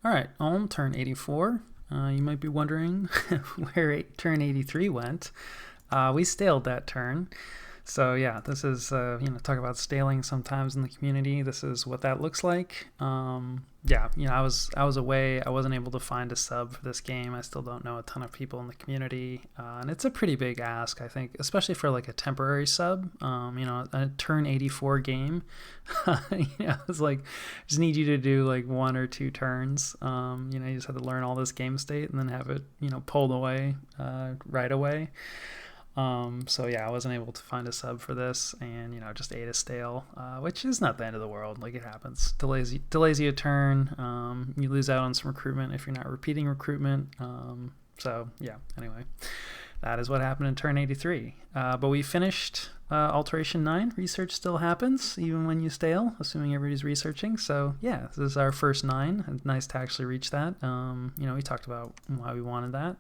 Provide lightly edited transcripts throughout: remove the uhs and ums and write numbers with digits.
All right, on turn 84, you might be wondering where turn 83 went. We staled that turn. So yeah, this is talk about staling sometimes in the community. This is what that looks like. Yeah, I was away. I wasn't able to find a sub for this game. I still don't know a ton of people in the community, and it's a pretty big ask, I think, especially for like a temporary sub. A turn 84 game. It's like just need you to do like one or two turns. You just have to learn all this game state and then have it pulled away right away. So yeah, I wasn't able to find a sub for this, and just ate a stale, which is not the end of the world. Like, it happens. Delays you a turn. You lose out on some recruitment if you're not repeating recruitment. So yeah. Anyway, that is what happened in turn 83. But we finished Alteration 9. Research still happens even when you stale, assuming everybody's researching. So yeah, this is our first 9. Nice to actually reach that. We talked about why we wanted that.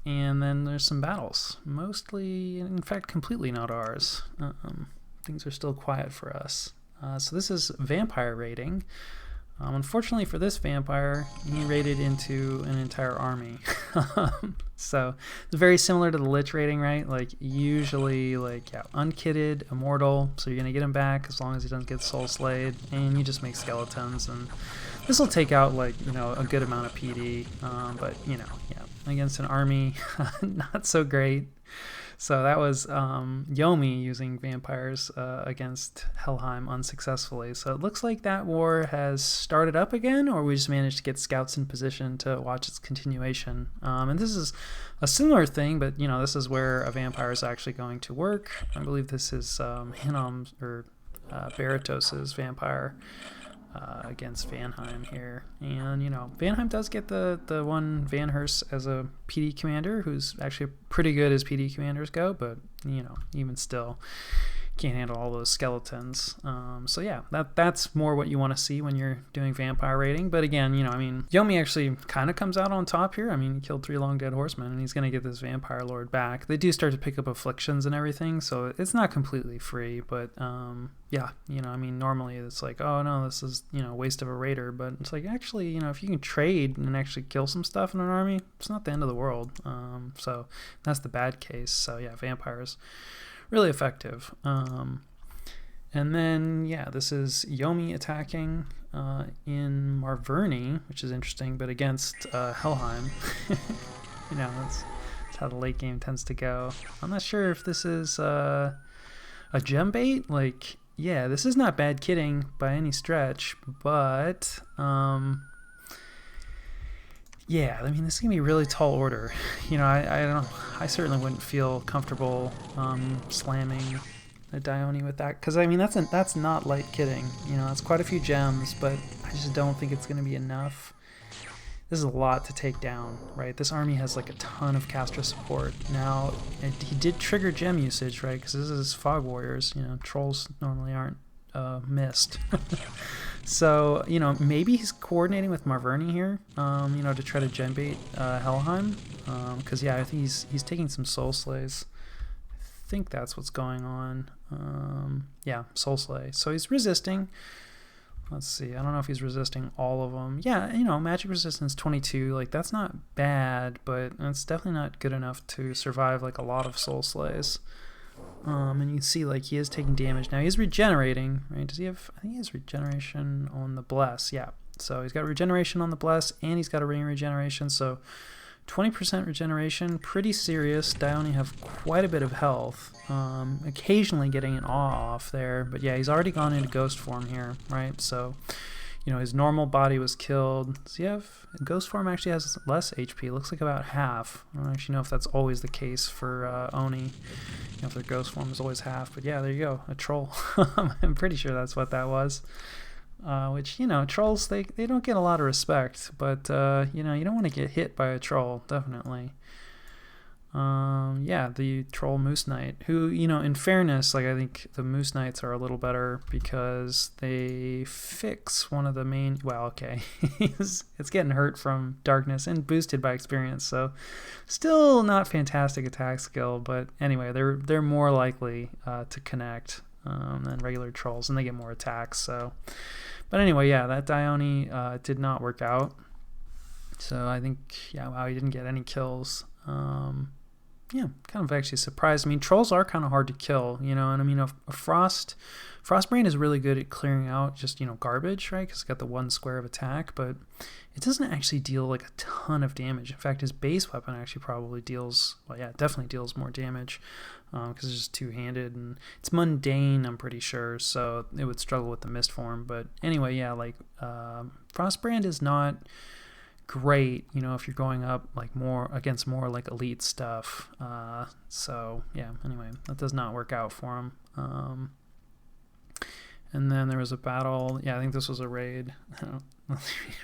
And then there's some battles. Mostly, in fact, completely not ours. Things are still quiet for us. So this is vampire raiding. Unfortunately for this vampire, he raided into an entire army. So it's very similar to the Lich raiding, right? Like, usually, unkitted, immortal, so you're going to get him back as long as he doesn't get soul slayed, and you just make skeletons, and this will take out, a good amount of PD, but, against an army, not so great. So that was Yomi using vampires against Helheim unsuccessfully. So it looks like that war has started up again, or we just managed to get scouts in position to watch its continuation. And this is a similar thing, but this is where a vampire is actually going to work. I believe this is Hinnom's or Baratos's vampire against Vanheim here. And Vanheim does get the one Van Hurst as a PD commander, who's actually pretty good as PD commanders go, but even still can't handle all those skeletons. So yeah, that's more what you want to see when you're doing vampire raiding. But again, Yomi actually kind of comes out on top here. He killed 3 long dead horsemen, and he's going to get this vampire lord back. They do start to pick up afflictions and everything, so it's not completely free, but yeah, normally it's like, oh no, this is, waste of a raider, but it's like, actually, if you can trade and actually kill some stuff in an army, it's not the end of the world. So that's the bad case. So yeah, vampires really effective. And then yeah, this is Yomi attacking in Marverni, which is interesting, but against Helheim. That's how the late game tends to go. I'm not sure if this is a gem bait. Yeah, this is not bad kidding by any stretch, but yeah, this is gonna be a really tall order. I don't know. I certainly wouldn't feel comfortable slamming a Dione with that, because that's not light kidding. It's quite a few gems, but I just don't think it's gonna be enough. This is a lot to take down, right? This army has a ton of caster support. Now, he did trigger gem usage, right? Because this is Fog Warriors. Trolls normally aren't missed. So, maybe he's coordinating with Marverni here, to try to gem bait Helheim. Because, yeah, I think he's taking some soul slays. I think that's what's going on. Yeah, soul slay. So he's resisting. Let's see. I don't know if he's resisting all of them. Yeah, magic resistance 22. That's not bad, but it's definitely not good enough to survive a lot of soul slays. And you see he is taking damage. Now he's regenerating, right? Does he have, I think he has regeneration on the bless. Yeah. So he's got regeneration on the bless, and he's got a ring regeneration. So 20% regeneration, pretty serious. Dione have quite a bit of health. Occasionally getting an awe off there, but yeah, he's already gone into ghost form here, right? So, his normal body was killed. Does he have ghost form? Actually has less HP. Looks like about half. I don't actually know if that's always the case for Oni. If their ghost form is always half. But yeah, there you go, a troll. I'm pretty sure that's what that was. Which, trolls, they don't get a lot of respect, but, you don't want to get hit by a troll, definitely. Yeah, the troll Moose Knight, who, in fairness, I think the Moose Knights are a little better because they fix one of the main, well, okay, it's getting hurt from darkness and boosted by experience, so still not fantastic attack skill, but anyway, they're more likely to connect than regular trolls, and they get more attacks, so. But anyway, yeah, that Dione did not work out. So I think, yeah, wow, he didn't get any kills. Yeah, kind of actually surprised. I mean, trolls are kind of hard to kill, you know, and I mean, a Frostbrand is really good at clearing out just, you know, garbage, right? Because it's got the 1 square of attack, but it doesn't actually deal like a ton of damage. In fact, his base weapon actually probably deals, well, yeah, it definitely deals more damage because it's just two-handed, and it's mundane, I'm pretty sure, so it would struggle with the mist form. But anyway, yeah, like Frostbrand is not great, you know, if you're going up like more against more like elite stuff. So yeah, anyway, that does not work out for him. And then there was a battle. Yeah, I think this was a raid. You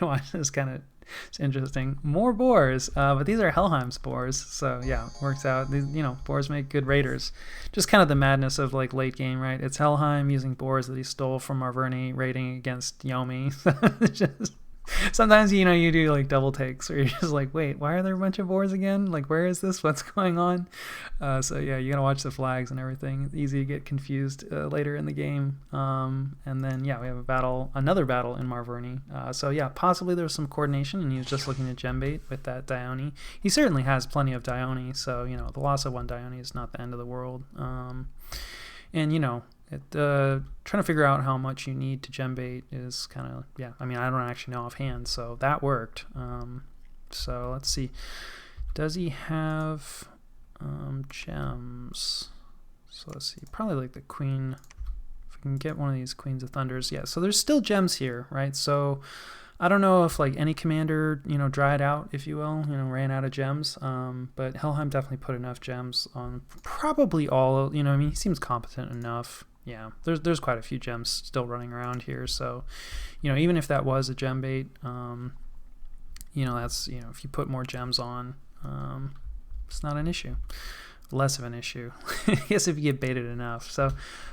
know, it's kind of, it's interesting. More boars, but these are Helheim spores. So yeah, works out. These, you know, boars make good raiders. Just kind of the madness of like late game, right? It's Helheim using boars that he stole from Marverni raiding against Yomi. Just sometimes, you know, you do like double takes where you're just like, wait, why are there a bunch of boars again? Like, where is this? What's going on? So yeah, you gotta watch the flags and everything. It's easy to get confused later in the game. And then yeah, we have another battle in Marverni. So yeah, possibly there was some coordination and he was just looking to gem bait with that Dione. He certainly has plenty of Dione, so you know, the loss of 1 Dione is not the end of the world. And you know, trying to figure out how much you need to gem bait is kind of, yeah, I mean, I don't actually know offhand, so that worked. So let's see, does he have gems? So let's see, probably like the Queen, if we can get one of these Queens of Thunders. Yeah, so there's still gems here, right? So I don't know if like any commander, you know, dried out, if you will, you know, ran out of gems. But Helheim definitely put enough gems on probably all, you know, I mean, he seems competent enough. Yeah, there's quite a few gems still running around here. So, you know, even if that was a gem bait, you know, that's, you know, if you put more gems on, it's not an issue. Less of an issue, I guess, if you get baited enough. So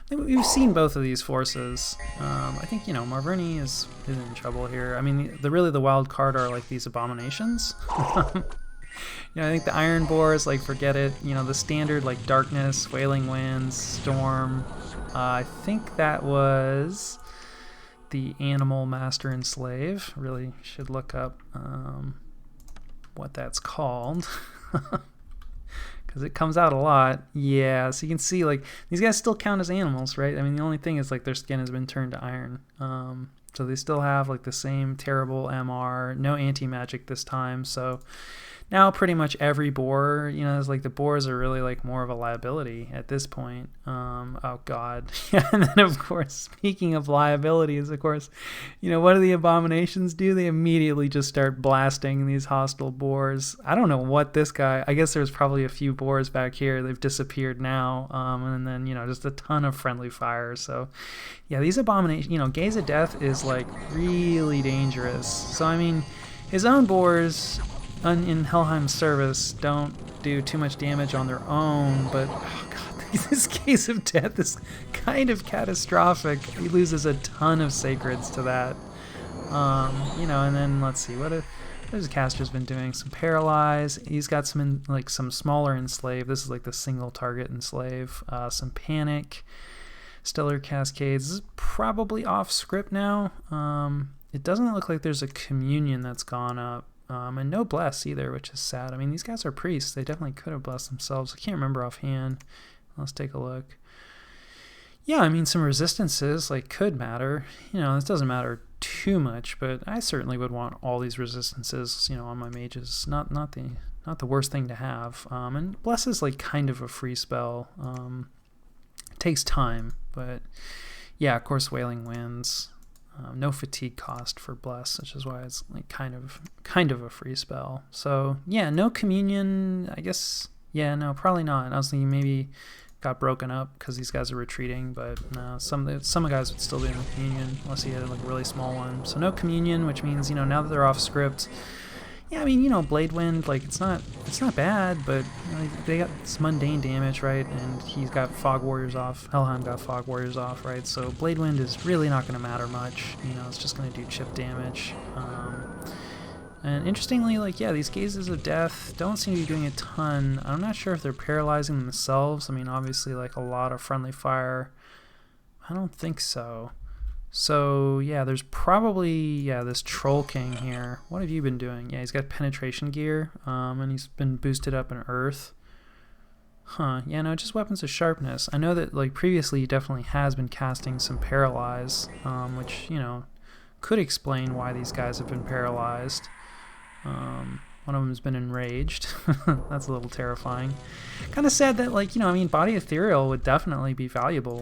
we've seen both of these forces. I think, you know, Marverni is in trouble here. I mean, the wild card are like these abominations. You know, I think the Iron Boars, like, forget it. You know, the standard like darkness, wailing winds, storm. I think that was the Animal Master and Slave. Really should look up what that's called. Because it comes out a lot. Yeah, so you can see, like, these guys still count as animals, right? I mean, the only thing is, like, their skin has been turned to iron. So they still have, like, the same terrible MR, no anti-magic this time. So now pretty much every boar, you know, it's like the boars are really, like, more of a liability at this point. Oh, God. Yeah, and then, of course, speaking of liabilities, of course, you know, what do the abominations do? They immediately just start blasting these hostile boars. I don't know what this guy, I guess there's probably a few boars back here. They've disappeared now. And then, you know, just a ton of friendly fire. So, yeah, these abominations, you know, Gaze of Death is, like, really dangerous. So, I mean, his own boars in Helheim's service don't do too much damage on their own, but oh God, this Gaze of Death is kind of catastrophic. He loses a ton of sacreds to that. You know, and then let's see, what his caster's been doing. Some Paralyze. He's got some some smaller Enslave. This is like the single target Enslave. Some Panic. Stellar Cascades. This is probably off script now. It doesn't look like there's a Communion that's gone up. And no bless either, which is sad. I mean, these guys are priests. They definitely could have blessed themselves. I can't remember offhand. Let's take a look. Yeah, I mean, some resistances like could matter. You know, this doesn't matter too much, but I certainly would want all these resistances, you know, on my mages. Not the worst thing to have. And bless is like kind of a free spell. It takes time, but yeah, of course, Wailing Winds. No fatigue cost for bless, which is why it's like kind of a free spell. So yeah, no Communion. I guess, yeah, no, probably not. I was thinking maybe got broken up because these guys are retreating, but no, some guys would still be in the Communion unless he had like a really small one. So no Communion, which means, you know, now that they're off script, yeah, I mean, you know, Blade Wind, like, it's not bad, but you know, they got this mundane damage, right? And he's got Fog Warriors off. Helheim got Fog Warriors off, right? So Blade Wind is really not going to matter much. You know, it's just going to do chip damage. And interestingly, like, yeah, these Gazes of Death don't seem to be doing a ton. I'm not sure if they're paralyzing themselves. I mean, obviously, like, a lot of friendly fire. I don't think so. So yeah, there's probably this Troll King here. What have you been doing? Yeah, he's got penetration gear, and he's been boosted up in Earth. Huh, yeah, no, just weapons of sharpness. I know that like previously he definitely has been casting some paralyze, which, you know, could explain why these guys have been paralyzed. One of them has been enraged. That's a little terrifying. Kind of sad that, like, you know, I mean, body ethereal would definitely be valuable,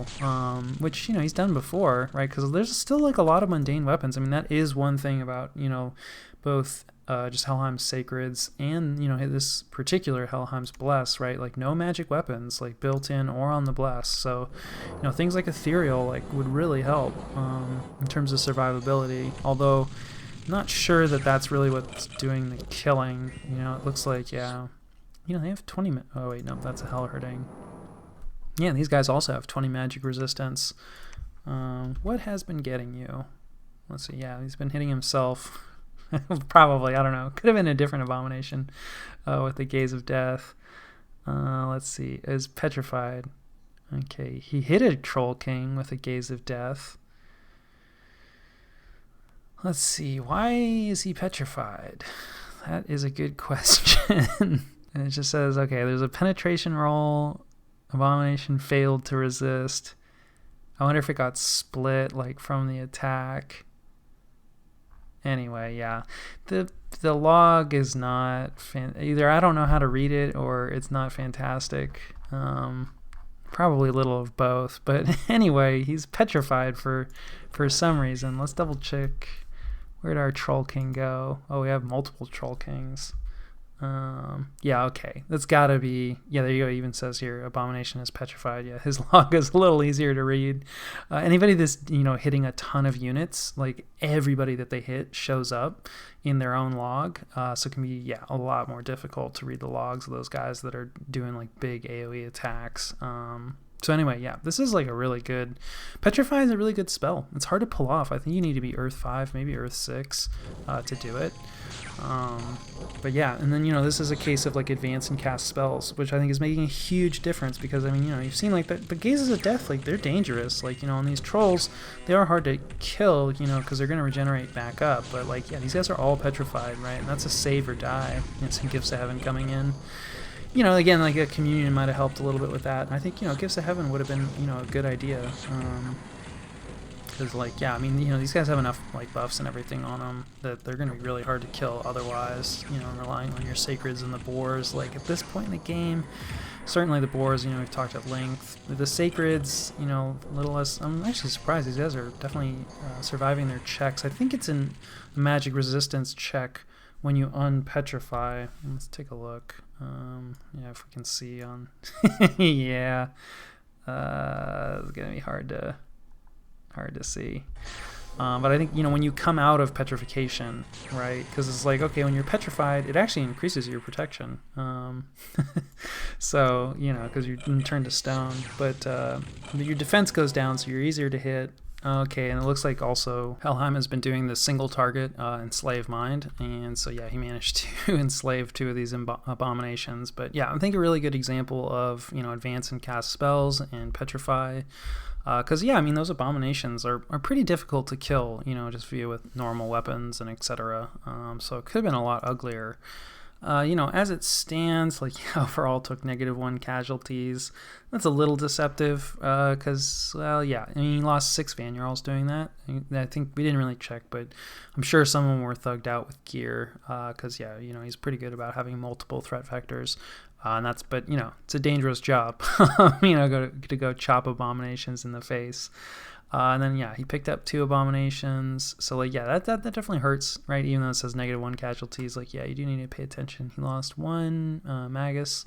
which, you know, he's done before, right? Because there's still like a lot of mundane weapons. I mean, that is one thing about, you know, both just Helheim's Sacreds and, you know, this particular Helheim's Bless, right? Like no magic weapons like built in or on the Bless. So, you know, things like ethereal like would really help in terms of survivability. Although not sure that that's really what's doing the killing. You know, it looks like, yeah, you know, they have 20 oh wait, no, that's a hell hurting. Yeah, these guys also have 20 magic resistance. What has been getting you? Let's see. Yeah, he's been hitting himself. Probably, I don't know. Could have been a different abomination with the Gaze of Death. Let's see. Is petrified. Okay, he hit a Troll King with a Gaze of Death. Let's see. Why is he petrified? That is a good question. And it just says, okay, there's a penetration roll. Abomination failed to resist. I wonder if it got split like from the attack. Anyway, yeah, the log is not either. I don't know how to read it, or it's not fantastic. Probably a little of both. But anyway, he's petrified for some reason. Let's double check. Where'd our Troll King go? Oh, we have multiple Troll Kings. Yeah, okay. That's gotta be, yeah, there you go. It even says here, Abomination is petrified. Yeah, his log is a little easier to read. Anybody that's, you know, hitting a ton of units, like everybody that they hit shows up in their own log. So it can be, yeah, a lot more difficult to read the logs of those guys that are doing like big AoE attacks. So anyway, yeah, this is like a really good, Petrify is a really good spell. It's hard to pull off. I think you need to be Earth 5, maybe Earth 6 to do it. But yeah, and then, you know, this is a case of like advance and cast spells, which I think is making a huge difference because, I mean, you know, you've seen like the Gazes of Death, like they're dangerous. Like, you know, on these trolls, they are hard to kill, you know, because they're going to regenerate back up. But like, yeah, these guys are all petrified, right? And that's a save or die. It's some Gifts of Heaven coming in. You know, again, like a communion might have helped a little bit with that. And I think, you know, Gifts of Heaven would have been, you know, a good idea. Because, like, yeah, I mean, you know, these guys have enough, like, buffs and everything on them that they're going to be really hard to kill otherwise, you know, relying on your Sacreds and the Boars. Like, at this point in the game, certainly the Boars, you know, we've talked at length. The Sacreds, you know, a little less. I'm actually surprised these guys are definitely surviving their checks. I think it's in a magic resistance check when you unpetrify. Let's take a look. Yeah, if we can see on... yeah. It's going to be hard to see. But I think, you know, when you come out of petrification, right, because it's like, okay, when you're petrified, it actually increases your protection. So, you know, because you're turned to stone, but your defense goes down, so you're easier to hit. Okay, and it looks like also Helheim has been doing the single target enslave mind, and so yeah, he managed to enslave 2 of these abominations. But yeah, I think a really good example of, you know, advance and cast spells and petrify. Because, yeah, I mean, those abominations are pretty difficult to kill, you know, just via with normal weapons and etc. So it could have been a lot uglier. You know, as it stands, like, yeah, overall took -1 casualties. That's a little deceptive because, well, yeah, I mean, he lost 6 Van'Yarls doing that. I think we didn't really check, but I'm sure some of them were thugged out with gear because, yeah, you know, he's pretty good about having multiple threat vectors. And that's, but, you know, it's a dangerous job, you know, to go chop abominations in the face. And then, yeah, he picked up 2 abominations. So, like, yeah, that definitely hurts, right? Even though it says -1 casualties, like, yeah, you do need to pay attention. He lost 1 Magus,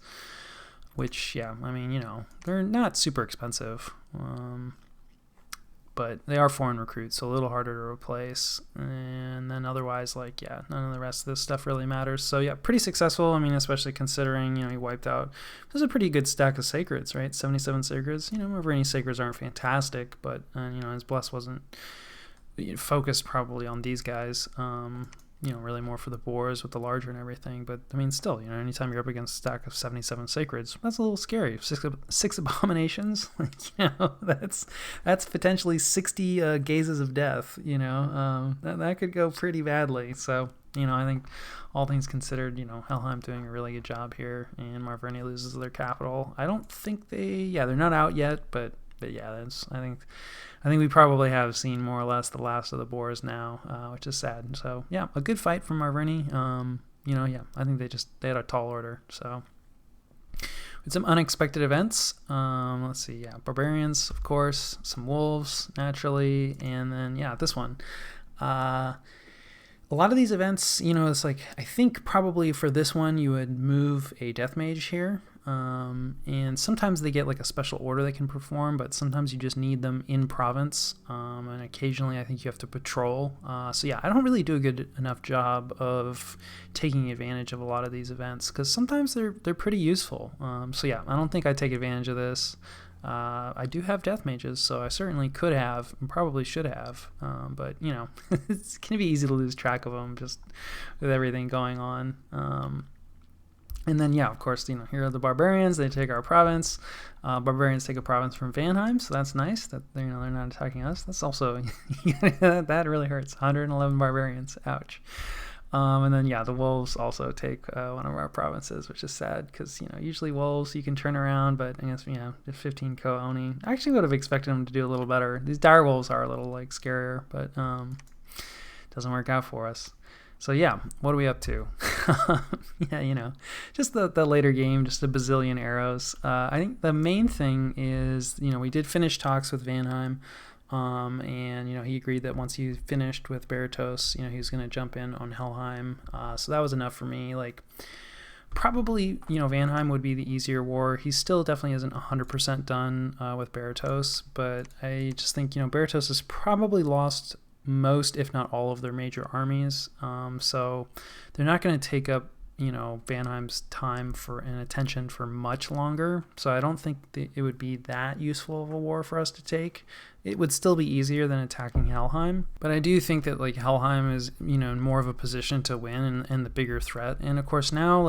which, yeah, I mean, you know, they're not super expensive. But they are foreign recruits, so a little harder to replace. And then otherwise, like, yeah, none of the rest of this stuff really matters. So, yeah, pretty successful. I mean, especially considering, you know, he wiped out. There's a pretty good stack of Sacreds, right? 77 Sacreds. You know, over any Sacreds aren't fantastic, but, you know, his Bless wasn't focused probably on these guys. really more for the boars with the larger and everything. But I mean, still, anytime you're up against a stack of 77 sacreds, that's a little scary. Six abominations, that's potentially 60 gazes of death. That could go pretty badly. So I think all things considered, Helheim doing a really good job here, and Marverni loses their capital. I don't think they're not out yet, but yeah, I think we probably have seen more or less the last of the boars now, which is sad. So yeah, a good fight from Marverni. I think they had a tall order. So with some unexpected events, let's see, barbarians, of course, some wolves naturally, and then this one. A lot of these events, it's like, I think probably for this one you would move a death mage here, and sometimes they get like a special order they can perform, but sometimes you just need them in province, and occasionally I think you have to patrol. So yeah, I don't really do a good enough job of taking advantage of a lot of these events, because sometimes they're pretty useful. So yeah, I don't think I take advantage of this. I do have death mages, so I certainly could have and probably should have, but it's going to be easy to lose track of them just with everything going on. And then of course, here are the barbarians. They take our province. Barbarians take a province from Vanheim, so that's nice that they're not attacking us. That's also that really hurts. 111 barbarians. Ouch. And then the wolves also take one of our provinces, which is sad because usually wolves you can turn around, but I guess 15 Oni. I actually would have expected them to do a little better. These dire wolves are a little scarier, but doesn't work out for us. So what are we up to? Just the later game, just a bazillion arrows. I think the main thing is we did finish talks with Vanheim. And he agreed that once he finished with Baratos, he was going to jump in on Helheim. So that was enough for me. Like, probably Vanheim would be the easier war. He still definitely isn't 100% done with Baratos, but I just think Baratos has probably lost most, if not all, of their major armies. So they're not going to take up Vanheim's time and attention for much longer. So I don't think it would be that useful of a war for us to take. It would still be easier than attacking Helheim, but I do think that Helheim is in more of a position to win and the bigger threat. And of course now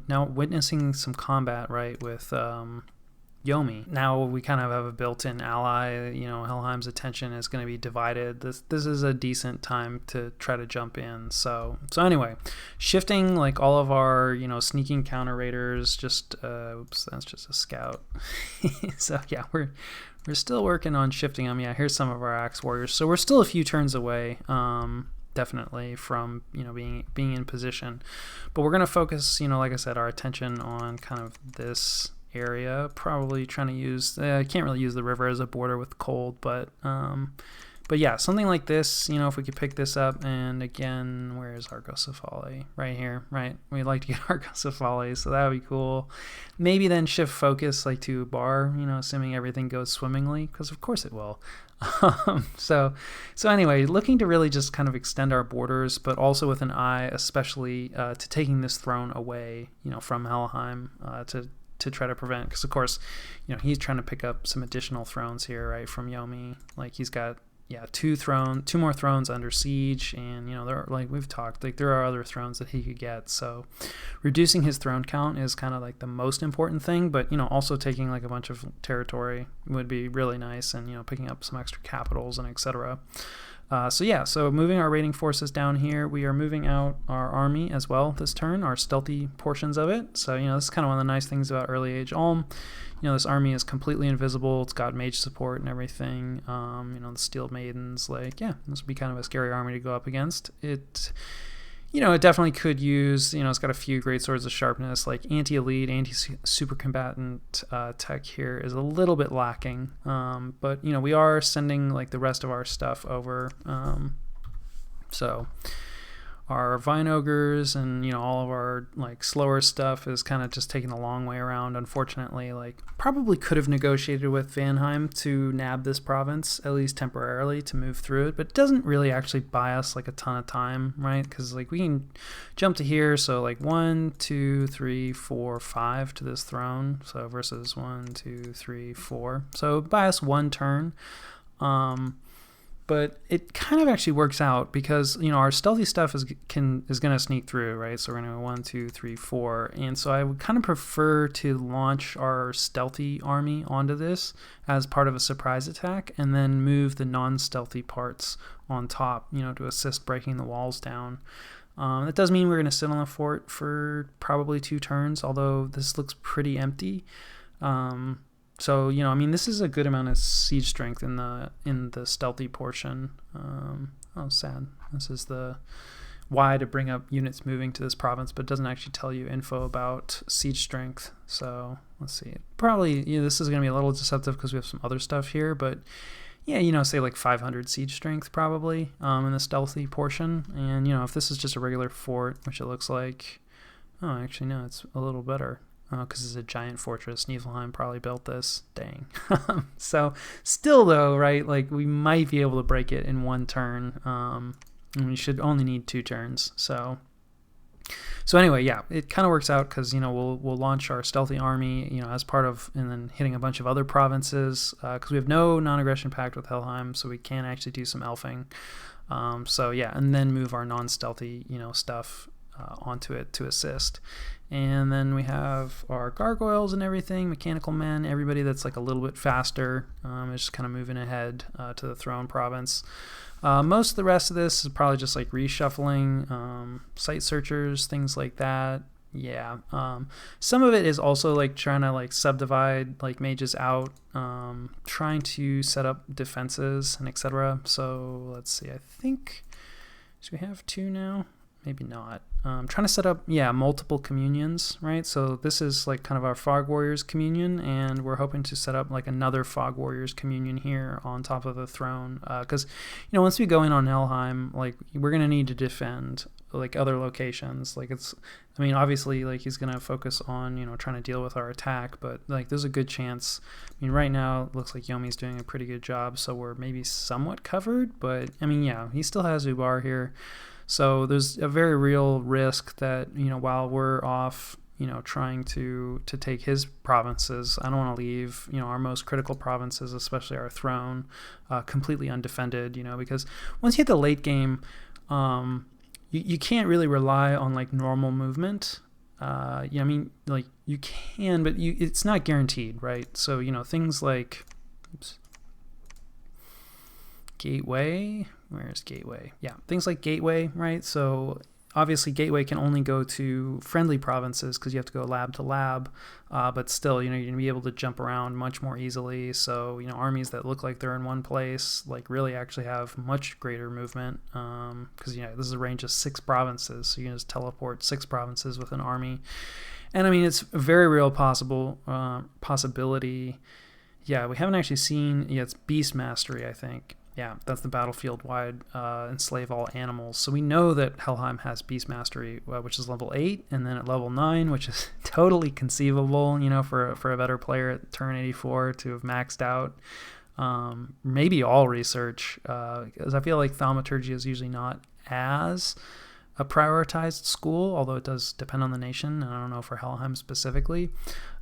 now witnessing some combat with Yomi. Now we kind of have a built-in ally. Helheim's attention is going to be divided. This is a decent time to try to jump in. So anyway, shifting all of our sneaking counter raiders. Just oops, that's just a scout. So we're still working on shifting them. Here's some of our axe warriors. So we're still a few turns away. Definitely from being in position, but we're going to focus like I said, our attention on kind of this area, probably trying to use I can't really use the river as a border with cold, but something like this, if we could pick this up. And again, where is Argocephali? Right here, right? We'd like to get Argocephali, so that would be cool. Maybe then shift focus to Bar, assuming everything goes swimmingly, because of course it will. So anyway, looking to really just kind of extend our borders, but also with an eye especially to taking this throne away from Helheim, to try to prevent, because of course he's trying to pick up some additional thrones here, right, from Yomi. He's got two more thrones under siege, and there are, we've talked, there are other thrones that he could get. So reducing his throne count is kind of the most important thing, but also taking a bunch of territory would be really nice, and picking up some extra capitals and etc. So moving our raiding forces down here, we are moving out our army as well this turn, our stealthy portions of it. So, this is kind of one of the nice things about early age Ulm. This army is completely invisible. It's got mage support and everything. The Steel Maidens, this would be kind of a scary army to go up against. It definitely could use, it's got a few great swords of sharpness, anti-elite, anti-super combatant tech here is a little bit lacking. But, we are sending, the rest of our stuff over. So our Vine Ogres and, all of our, slower stuff is kind of just taking a long way around, unfortunately. Probably could have negotiated with Vanheim to nab this province, at least temporarily, to move through it, but it doesn't really actually buy us, a ton of time, right? Because, we can jump to here, so, 1, 2, 3, 4, 5 to this throne, so versus 1, 2, 3, 4. So buy us one turn. But it kind of actually works out because our stealthy stuff is going to sneak through, right? So we're going to go 1, 2, 3, 4, and so I would kind of prefer to launch our stealthy army onto this as part of a surprise attack, and then move the non-stealthy parts on top, to assist breaking the walls down. That does mean we're going to sit on the fort for probably 2 turns, although this looks pretty empty. So this is a good amount of siege strength in the stealthy portion. Oh, sad. This is the why to bring up units moving to this province, but it doesn't actually tell you info about siege strength. So let's see. Probably this is going to be a little deceptive because we have some other stuff here, but yeah, say like 500 siege strength probably in the stealthy portion. And if this is just a regular fort, which it looks like, oh, actually no, it's a little better. Because it's a giant fortress. Niflheim probably built this. Dang. So still though, right, like we might be able to break it in 1 turn. And we should only need 2 turns. So anyway, yeah, it kind of works out because we'll launch our stealthy army as part of, and then hitting a bunch of other provinces because we have no non-aggression pact with Helheim, so we can actually do some elfing. So yeah, and then move our non-stealthy stuff onto it to assist. And then we have our gargoyles and everything, mechanical men, everybody that's like a little bit faster is just kind of moving ahead to the throne province. Most of the rest of this is probably just like reshuffling, site searchers, things like that. Yeah. Some of it is also like trying to like subdivide like mages out, trying to set up defenses and etc. So let's see, I think, do we have 2 now? Maybe not. Trying to set up, multiple communions, right? So this is like kind of our Fog Warriors communion, and we're hoping to set up like another Fog Warriors communion here on top of the throne. Because, once we go in on Helheim, like we're going to need to defend like other locations. Like obviously like he's going to focus on, trying to deal with our attack, but like there's a good chance. Right now it looks like Yomi's doing a pretty good job, so we're maybe somewhat covered, but he still has Ubar here. So there's a very real risk that, while we're off, trying to take his provinces, I don't want to leave, our most critical provinces, especially our throne, completely undefended, because once you hit the late game, you can't really rely on like normal movement. Like you can, but it's not guaranteed, right? So, things like, Gateway, where's Gateway? Yeah, things like Gateway, right? So obviously Gateway can only go to friendly provinces because you have to go lab to lab, but still, you're going to be able to jump around much more easily. So, armies that look like they're in one place, like really actually have much greater movement because, this is a range of 6 provinces. So you can just teleport 6 provinces with an army. And it's a very real possibility. Yeah, we haven't actually seen, it's Beast Mastery, I think. Yeah, that's the battlefield-wide enslave all animals. So we know that Helheim has Beast Mastery, which is level 8, and then at level 9, which is totally conceivable, for a better player at turn 84 to have maxed out. Maybe all research, because I feel like thaumaturgy is usually not as a prioritized school, although it does depend on the nation, and I don't know for Helheim specifically.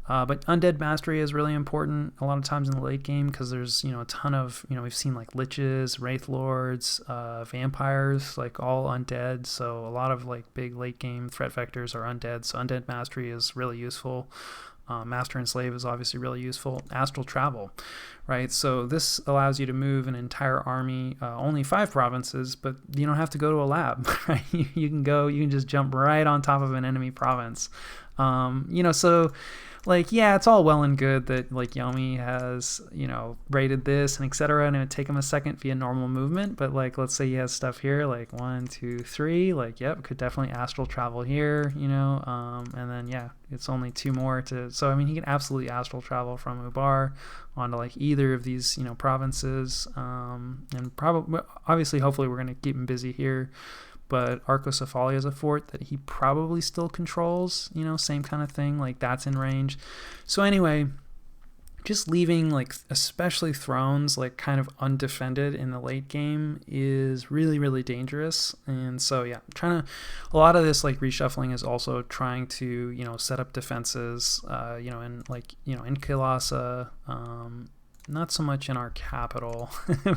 But Undead Mastery is really important a lot of times in the late game because there's, a ton of, we've seen like Liches, Wraith Lords, Vampires, like all undead. So a lot of like big late game threat vectors are undead. So Undead Mastery is really useful. Master and Slave is obviously really useful. Astral Travel, right? So this allows you to move an entire army, only 5 provinces, but you don't have to go to a lab, right? You can just jump right on top of an enemy province. So like, yeah, it's all well and good that like Yomi has, rated this and etc. and it would take him a second via normal movement, but like, let's say he has stuff here, like 1, 2, 3, like, yep, could definitely astral travel here, and then, yeah, it's only 2 more so he can absolutely astral travel from Ubar onto like either of these, provinces, and probably, obviously, hopefully we're going to keep him busy here. But Arcocephalia is a fort that he probably still controls, same kind of thing, like that's in range. So anyway, just leaving like especially thrones like kind of undefended in the late game is really, really dangerous. And so yeah, a lot of this like reshuffling is also trying to, set up defenses, in Kilasa, not so much in our capital,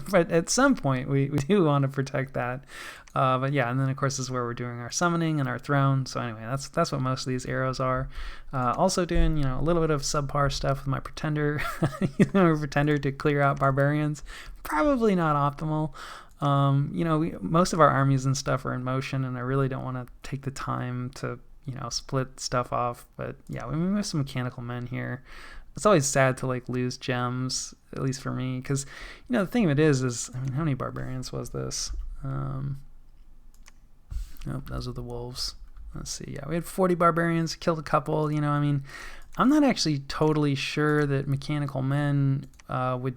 but at some point we do want to protect that. But yeah, and then of course this is where we're doing our summoning and our throne. So anyway, that's what most of these arrows are. Also doing, a little bit of subpar stuff with my pretender, pretender to clear out barbarians. Probably not optimal. Most of our armies and stuff are in motion, and I really don't want to take the time to, split stuff off. But yeah, we have some mechanical men here. It's always sad to lose gems, at least for me, because the thing of it is how many barbarians was this? Nope, those are the wolves. Let's see. Yeah, we had 40 barbarians, killed a couple. I'm not actually totally sure that mechanical men would,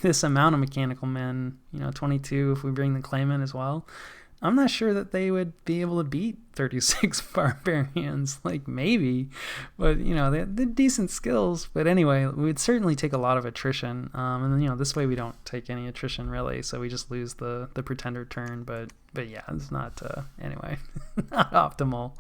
this amount of mechanical men, 22 if we bring the claimant as well. I'm not sure that they would be able to beat 36 barbarians, maybe, but they're decent skills. But anyway, we would certainly take a lot of attrition, and then this way we don't take any attrition really, so we just lose the pretender turn. But yeah, it's not anyway, not optimal,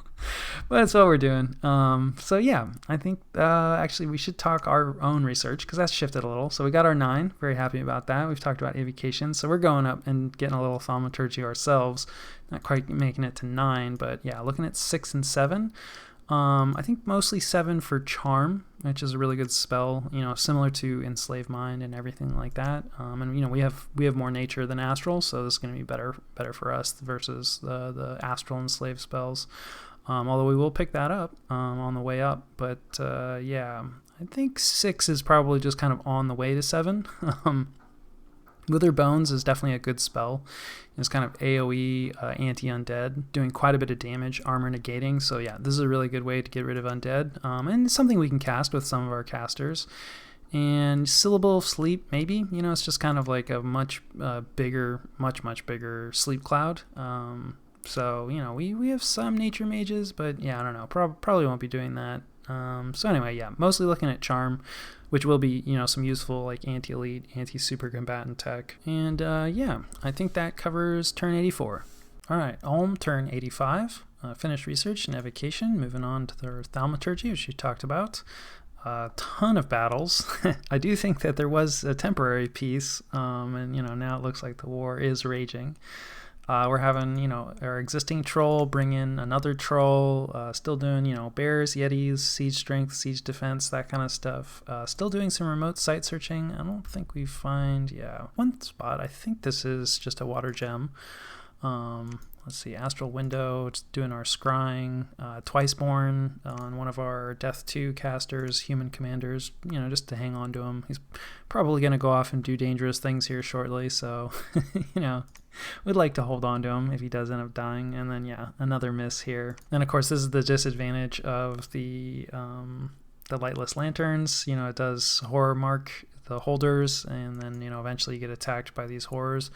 but that's what we're doing. So yeah, I think actually we should talk our own research, because that's shifted a little. So we got our 9, very happy about that. We've talked about evocation, so we're going up and getting a little thaumaturgy ourselves, not quite making it to 9, but yeah, looking at 6 and 7. I think mostly 7 for charm, which is a really good spell, similar to enslave mind and everything like that. And we have more nature than astral, so this is going to be better for us versus the astral enslave spells. Although we will pick that up on the way up, but yeah, I think 6 is probably just kind of on the way to 7. Wither Bones is definitely a good spell. It's kind of AoE anti-undead, doing quite a bit of damage, armor negating. So yeah, this is a really good way to get rid of undead, and it's something we can cast with some of our casters. And Syllable of Sleep, maybe. It's just kind of like a much bigger sleep cloud. So we have some nature mages, but yeah, I don't know. Probably won't be doing that. So anyway, yeah, mostly looking at charm, which will be, some useful anti-elite, anti-super combatant tech. And yeah, I think that covers turn 84. All right, Ulm, turn 85. Finished research and evocation. Moving on to the thaumaturgy, which you talked about. A ton of battles. I do think that there was a temporary peace, and now it looks like the war is raging. We're having, our existing troll bring in another troll, still doing, bears, yetis, siege strength, siege defense, that kind of stuff. Still doing some remote site searching. I don't think we find, one spot. I think this is just a water gem. Let's see, Astral Window, it's doing our scrying, Twiceborn on one of our Death 2 casters, human commanders, just to hang on to him. He's probably going to go off and do dangerous things here shortly, so, we'd like to hold on to him if he does end up dying. And then, yeah, another miss here. And of course, this is the disadvantage of the lightless lanterns. It does horror mark the holders, and then, eventually you get attacked by these horrors.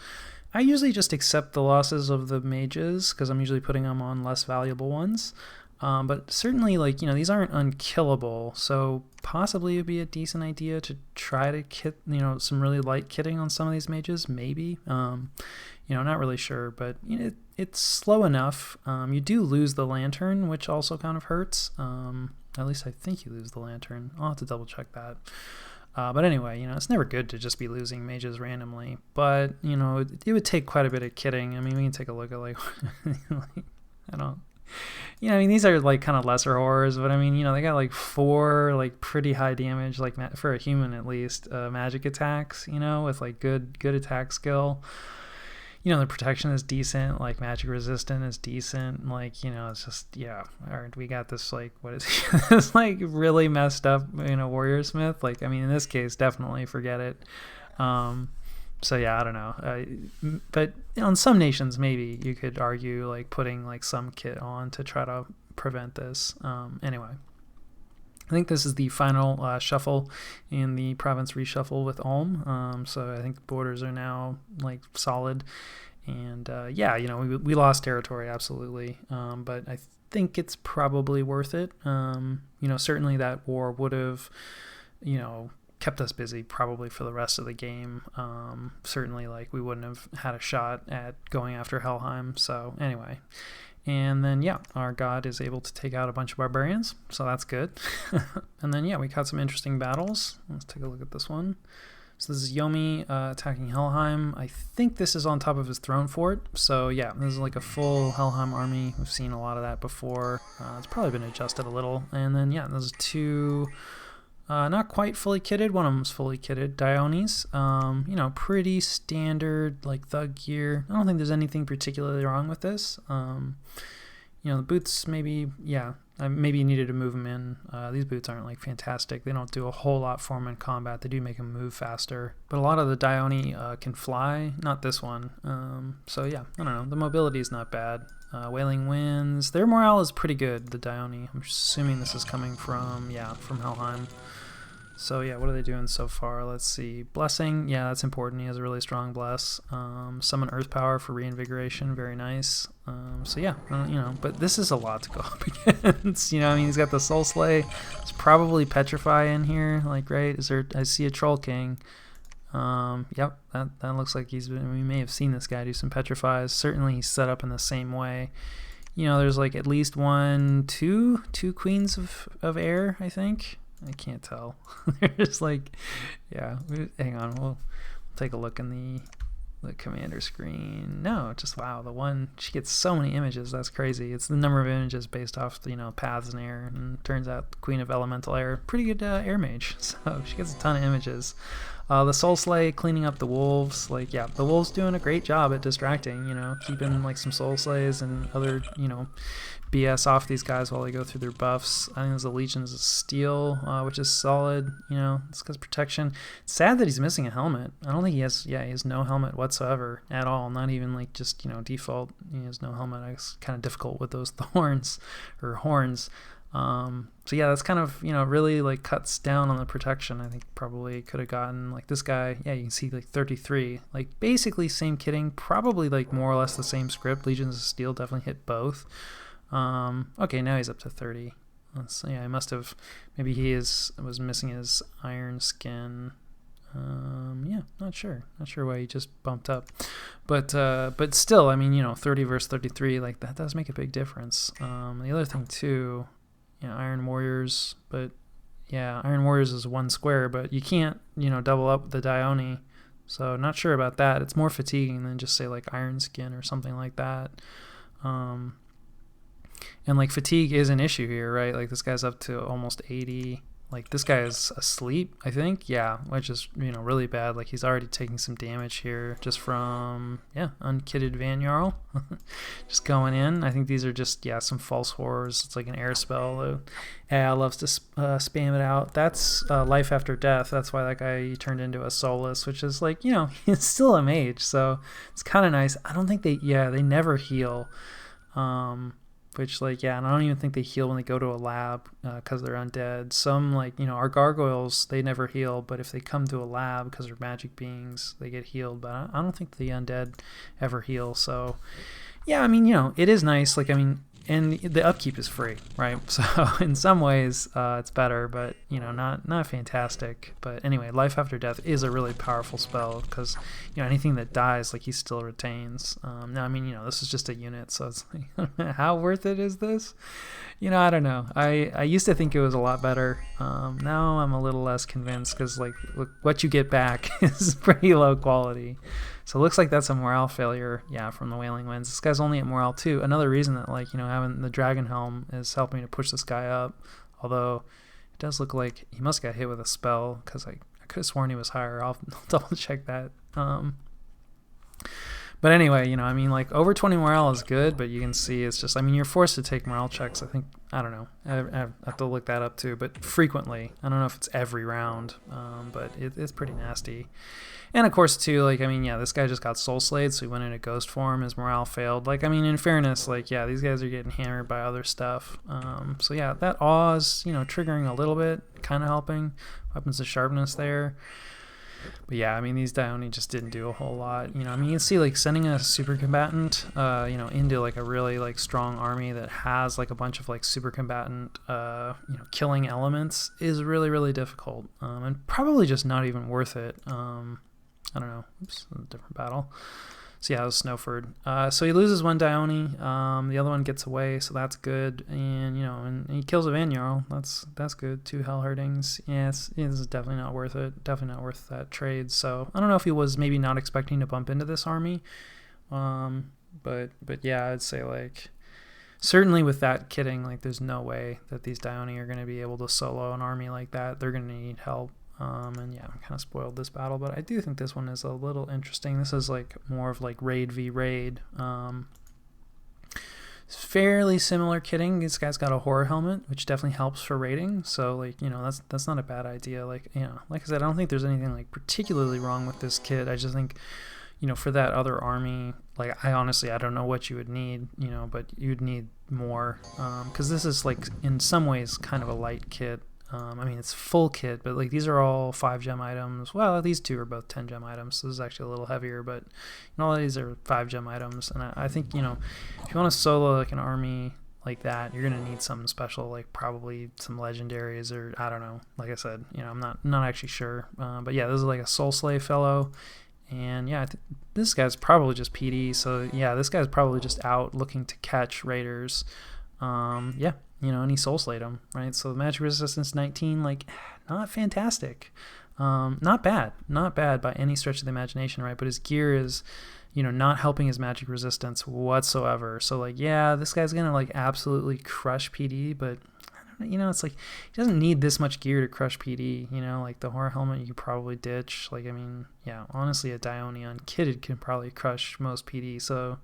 I usually just accept the losses of the mages, because I'm usually putting them on less valuable ones. But certainly, these aren't unkillable, so possibly it'd be a decent idea to try to kit, some really light kitting on some of these mages, maybe. Not really sure, but it's slow enough. You do lose the lantern, which also kind of hurts. At least I think you lose the lantern. I'll have to double check that. But anyway, it's never good to just be losing mages randomly. But, it would take quite a bit of kitting. I mean, we can take a look at, these are, kind of lesser horrors. But, they got, 4, pretty high damage, for a human at least, magic attacks, with, good attack skill. The protection is decent, magic resistant is decent, it's just, yeah, all right, we got this, what is it? This, really messed up, warrior smith, in this case, definitely forget it. So, yeah, I don't know, but on some nations, maybe you could argue, putting, some kit on to try to prevent this. Anyway. I think this is the final shuffle in the province reshuffle with Ulm. So I think the borders are now solid, and yeah, we lost territory absolutely, but I think it's probably worth it. Certainly that war would have, kept us busy probably for the rest of the game. Certainly we wouldn't have had a shot at going after Helheim. So anyway. And then, yeah, our god is able to take out a bunch of barbarians, so that's good. And then, yeah, we caught some interesting battles. Let's take a look at this one. So this is Yomi attacking Helheim. I think this is on top of his throne fort. So yeah, this is like a full Helheim army. We've seen a lot of that before. It's probably been adjusted a little. And then yeah, those two not quite fully kitted. One of them's fully kitted. Dionis, you know, pretty standard like thug gear. I don't think there's anything particularly wrong with this. You know, the boots maybe, yeah, maybe you needed to move them in. These boots aren't like fantastic. They don't do a whole lot for them in combat. They do make them move faster. But a lot of the Dione can fly, not this one. So yeah, I don't know. The mobility is not bad. Wailing Winds, their morale is pretty good, the Dione. I'm assuming this is coming from, yeah, from Helheim. So yeah, what are they doing so far? Let's see. Blessing, yeah, that's important. He has a really strong bless. Summon Earth Power for reinvigoration, very nice. So yeah, you know, but this is a lot to go up against. You know, I mean, he's got the Soul Slay. There's probably Petrify in here. Like, right? Is there? I see a Troll King. Yep, that looks like we may have seen this guy do some Petrifies. Certainly, he's set up in the same way. You know, there's like at least two Queens of Air, I think. I can't tell. There's like, yeah, hang on, we'll take a look in the commander screen. No, just wow, the one, she gets so many images, that's crazy. It's the number of images based off the, you know, paths in air, and turns out the Queen of Elemental Air, pretty good air mage, so she gets a ton of images. The Soul Slay cleaning up the wolves, like, yeah, the wolves doing a great job at distracting, you know, keeping like some Soul Slays and other, you know, BS off these guys while they go through their buffs. I think there's the Legions of Steel, which is solid, you know, it's because protection. It's sad that he's missing a helmet. I don't think he has, yeah, he has no helmet whatsoever at all, not even like just, you know, default. He has no helmet. It's kind of difficult with those thorns or horns. So yeah, that's kind of, you know, really like cuts down on the protection. I think probably could have gotten like this guy, yeah, you can see like 33, like basically same kitting, probably like more or less the same script. Legions of Steel definitely hit both. Okay, now he's up to 30. Yeah, I must have, maybe was missing his iron skin. Yeah, not sure why he just bumped up, but still, I mean, you know, 30 versus 33, like that does make a big difference. The other thing too, you know, Iron Warriors, but yeah, Iron Warriors is one square, but you can't, you know, double up the Dione, so not sure about that. It's more fatiguing than just say like Iron Skin or something like that. And like fatigue is an issue here, right? Like this guy's up to almost 80. Like this guy is asleep, I think. Yeah, which is, you know, really bad. Like he's already taking some damage here just from, yeah, unkitted Van Jarl. Just going in. I think these are just, yeah, some false horrors. It's like an air spell. AI loves to spam it out. That's life after death. That's why that guy turned into a soulless, which is like, you know, he's still a mage. So it's kind of nice. I don't think they never heal. Which, like, yeah, and I don't even think they heal when they go to a lab because they're undead. Some, like, you know, our gargoyles, they never heal, but if they come to a lab because they're magic beings, they get healed. But I don't think the undead ever heal. So, yeah, I mean, you know, it is nice. Like, I mean, and the upkeep is free, right? So in some ways, it's better, but, you know, not fantastic. But anyway, Life After Death is a really powerful spell because, you know, anything that dies, like, he still retains. Now, I mean, you know, this is just a unit, so it's like, how worth it is this? You know, I don't know. I used to think it was a lot better. Now I'm a little less convinced because, like, look, what you get back is pretty low quality. So it looks like that's a morale failure, yeah, from the Wailing Winds. This guy's only at morale 2. Another reason that, like, you know, having the Dragon Helm is helping to push this guy up. Although it does look like he must have got hit with a spell because I could have sworn he was higher. I'll double check that. But anyway, you know, I mean, like, over 20 morale is good, but you can see it's just, I mean, you're forced to take morale checks. I think, I don't know. I have to look that up too, but frequently. I don't know if it's every round, but it's pretty nasty. And of course, too, like, I mean, yeah, this guy just got soul slayed, so he went into ghost form. His morale failed. Like, I mean, in fairness, like, yeah, these guys are getting hammered by other stuff. So yeah, that awes, you know, triggering a little bit, kind of helping. Weapons of sharpness there. But yeah, I mean, these Dione just didn't do a whole lot. You know, I mean, you can see, like, sending a super combatant, you know, into, like, a really, like, strong army that has, like, a bunch of, like, super combatant, you know, killing elements is really, really difficult. And probably just not even worth it. I don't know. Oops, a different battle. So yeah, it was Snowford. So he loses one Dione. The other one gets away, so that's good. And and he kills a Van Jarl. That's good. 2 Hell Herdings. Yes, this is definitely not worth it. Definitely not worth that trade. So I don't know if he was maybe not expecting to bump into this army. But yeah, I'd say like certainly with that kitting, like there's no way that these Dione are going to be able to solo an army like that. They're going to need help. And yeah, I'm kind of spoiled this battle, but I do think this one is a little interesting. This is like more of like raid v raid. It's fairly similar kitting. This guy's got a horror helmet, which definitely helps for raiding. So like that's not a bad idea. Like like I said, I don't think there's anything like particularly wrong with this kit. I just think for that other army, like I don't know what you would need, but you'd need more, because this is like in some ways kind of a light kit. I mean, it's full kit, but like these are all 5 gem items. Well, these two are both 10 gem items, so this is actually a little heavier, but all of these are 5 gem items. And I think, if you want to solo like an army like that, you're going to need something special, like probably some legendaries, or I don't know. Like I said, I'm not actually sure. But yeah, this is like a Soul Slave fellow. And yeah, this guy's probably just PD. So yeah, this guy's probably just out looking to catch raiders. Yeah. And he soul slayed him, right? So magic resistance 19, like, not fantastic. Not bad by any stretch of the imagination, right? But his gear is, not helping his magic resistance whatsoever. So, like, yeah, this guy's gonna, like, absolutely crush PD, but, I don't know, it's like, he doesn't need this much gear to crush PD, like, the horror helmet you could probably ditch. Like, I mean, yeah, honestly, a Dione unkitted can probably crush most PD, so...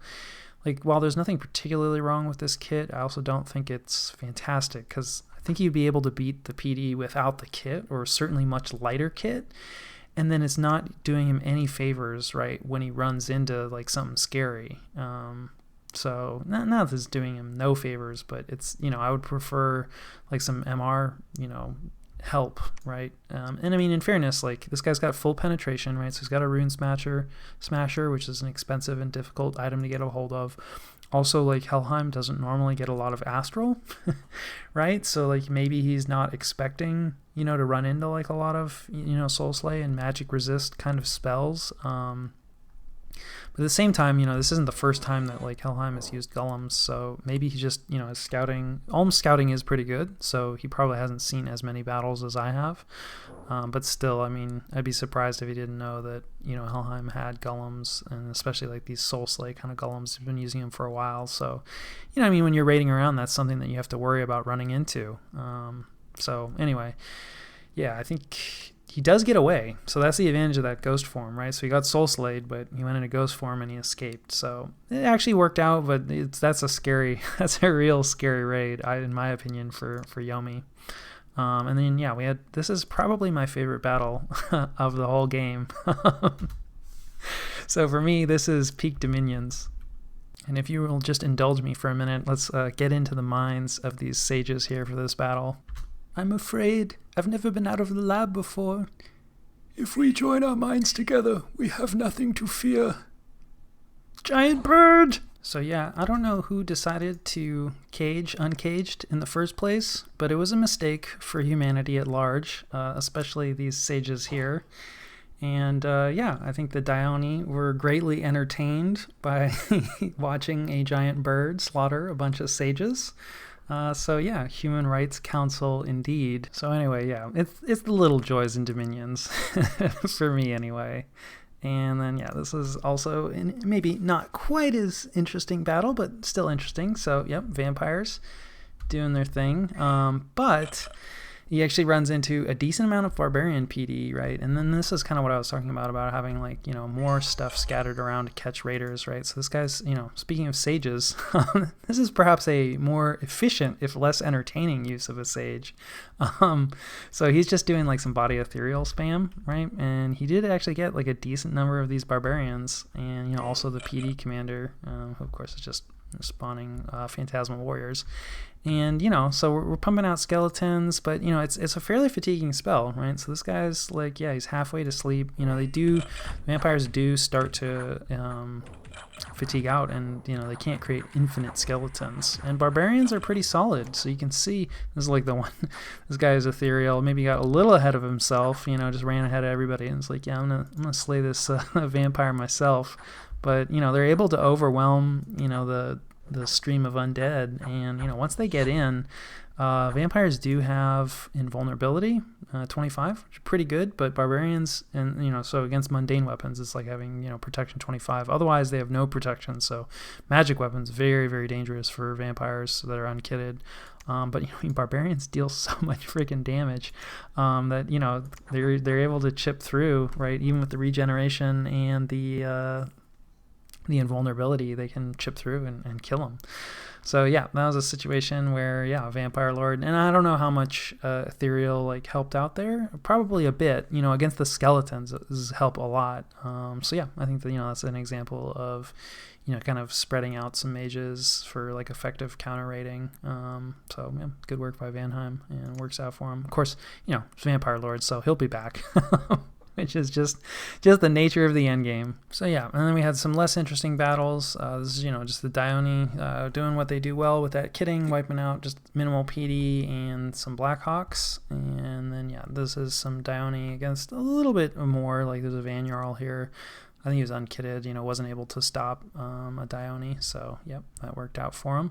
Like, while there's nothing particularly wrong with this kit, I also don't think it's fantastic, because I think you'd be able to beat the PD without the kit, or certainly much lighter kit, and then it's not doing him any favors, right, when he runs into, like, something scary. So, not that it's doing him no favors, but it's, I would prefer, like, some MR, help, right? And I mean, in fairness, like, this guy's got full penetration, right? So he's got a Rune Smasher, which is an expensive and difficult item to get a hold of. Also, like, Helheim doesn't normally get a lot of Astral, right? So, like, maybe he's not expecting, to run into, like, a lot of, Soul Slay and Magic Resist kind of spells. But at the same time, this isn't the first time that, like, Helheim has used golems, so maybe he just, his scouting, Ulm's scouting is pretty good, so he probably hasn't seen as many battles as I have. But still, I mean, I'd be surprised if he didn't know that, Helheim had golems, and especially, like, these Soul Slay kind of golems. He's been using them for a while, so, I mean, when you're raiding around, that's something that you have to worry about running into. So, anyway, yeah, I think... He does get away, so that's the advantage of that ghost form, right? So he got soul slayed, but he went into ghost form and he escaped. So it actually worked out, but that's a real scary raid, in my opinion, for Yomi. And then yeah, this is probably my favorite battle of the whole game. So for me, this is peak Dominions. And if you will just indulge me for a minute, let's get into the minds of these sages here for this battle. I'm afraid I've never been out of the lab before. If we join our minds together, we have nothing to fear. Giant bird! So yeah, I don't know who decided to cage Uncaged in the first place, but it was a mistake for humanity at large, especially these sages here. And yeah, I think the Dione were greatly entertained by watching a giant bird slaughter a bunch of sages. So yeah, Human Rights Council indeed. So anyway, yeah, it's the little joys in Dominions for me anyway. And then yeah, this is also maybe not quite as interesting battle, but still interesting. So yep, vampires doing their thing. But he actually runs into a decent amount of barbarian PD, right? And then this is kind of what I was talking about having, like, more stuff scattered around to catch raiders, right? So this guy's, speaking of sages, this is perhaps a more efficient, if less entertaining use of a sage. So he's just doing, like, some body ethereal spam, right? And he did actually get, like, a decent number of these barbarians, and, also the PD commander, who of course is just spawning phantasmal warriors. And so we're pumping out skeletons, but it's a fairly fatiguing spell, right? So this guy's like, yeah, he's halfway to sleep. Vampires do start to fatigue out, and they can't create infinite skeletons. And barbarians are pretty solid, so you can see this is like the one. This guy is ethereal, maybe got a little ahead of himself, just ran ahead of everybody, and it's like, yeah, I'm gonna slay this vampire myself. But, you know, they're able to overwhelm, you know, the stream of undead. And, you know, once they get in, vampires do have invulnerability, 25, which is pretty good, but barbarians, and you know, so against mundane weapons, it's like having, you know, protection 25. Otherwise, they have no protection. So magic weapons, very, very dangerous for vampires that are unkitted. But you know, barbarians deal so much freaking damage that, you know, they're able to chip through, right? Even with the regeneration and the invulnerability, they can chip through and kill them. So yeah, that was a situation where, yeah, Vampire Lord, and I don't know how much Ethereal like helped out there. Probably a bit, you know, against the skeletons does help a lot. So yeah, I think that, you know, that's an example of, you know, kind of spreading out some mages for like effective counter rating. So yeah, good work by Vanheim, and works out for him. Of course, you know, it's Vampire Lord, so he'll be back. Which is just the nature of the end game. So yeah, and then we had some less interesting battles. This is, you know, just the Dione doing what they do well with that kitting, wiping out just minimal PD and some Blackhawks. And then yeah, this is some Dione against a little bit more, like there's a Van Jarl here. I think he was unkitted, you know, wasn't able to stop a Dione. So yep, that worked out for him.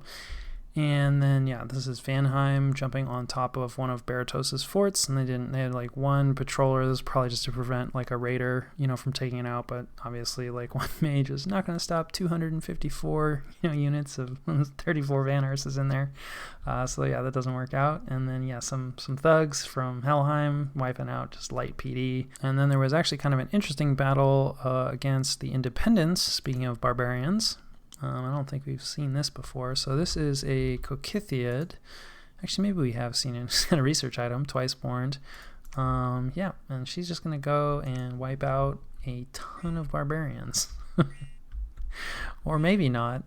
And then, yeah, this is Vanheim jumping on top of one of Baratos' forts, and they had like one patroller. This is probably just to prevent like a raider, you know, from taking it out, but obviously like one mage is not going to stop 254, you know, units of 34 Van Urses in there. So yeah, that doesn't work out. And then, yeah, some thugs from Helheim wiping out just light PD. And then there was actually kind of an interesting battle against the Independents, speaking of barbarians. I don't think we've seen this before. So this is a Cocythiad. Actually, maybe we have seen it. It's kind of research item, twice born. Yeah, and she's just going to go and wipe out a ton of barbarians. Or maybe not.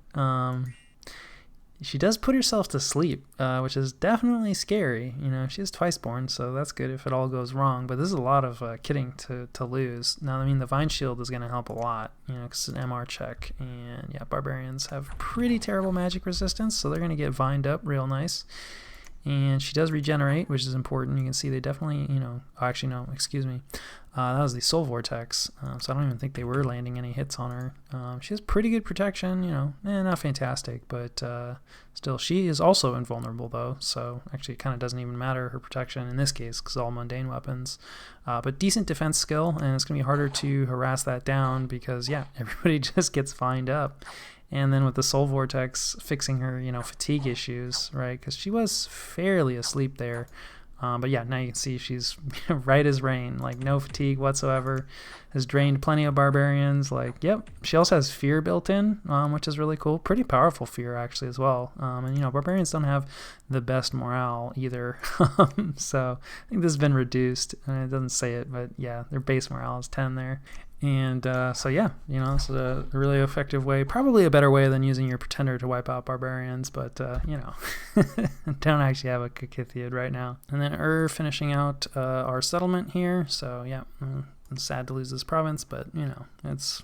She does put herself to sleep, which is definitely scary. You know, she is twice born, so that's good if it all goes wrong. But this is a lot of kitting to lose. Now, I mean, the Vine Shield is going to help a lot, you know, because it's an MR check. And yeah, barbarians have pretty terrible magic resistance, so they're going to get vined up real nice. And she does regenerate, which is important. You can see they definitely, you know, actually, no, excuse me. That was the Soul Vortex, so I don't even think they were landing any hits on her. She has pretty good protection, you know, not fantastic, but still, she is also invulnerable, though, so actually it kind of doesn't even matter, her protection in this case, because all mundane weapons. But decent defense skill, and it's going to be harder to harass that down because, yeah, everybody just gets fined up. And then with the Soul Vortex fixing her, you know, fatigue issues, right, because she was fairly asleep there. But yeah, now you can see she's right as rain, like no fatigue whatsoever, has drained plenty of barbarians. Like, yep, she also has fear built in, which is really cool. Pretty powerful fear, actually, as well. And, you know, barbarians don't have the best morale either. So I think this has been reduced, and it doesn't say it, but yeah, their base morale is 10 there. And so yeah, you know, this is a really effective way, probably a better way than using your pretender to wipe out barbarians, but you know, don't actually have a Cocythiad right now. And then finishing out our settlement here. So yeah, I'm sad to lose this province, but you know, it's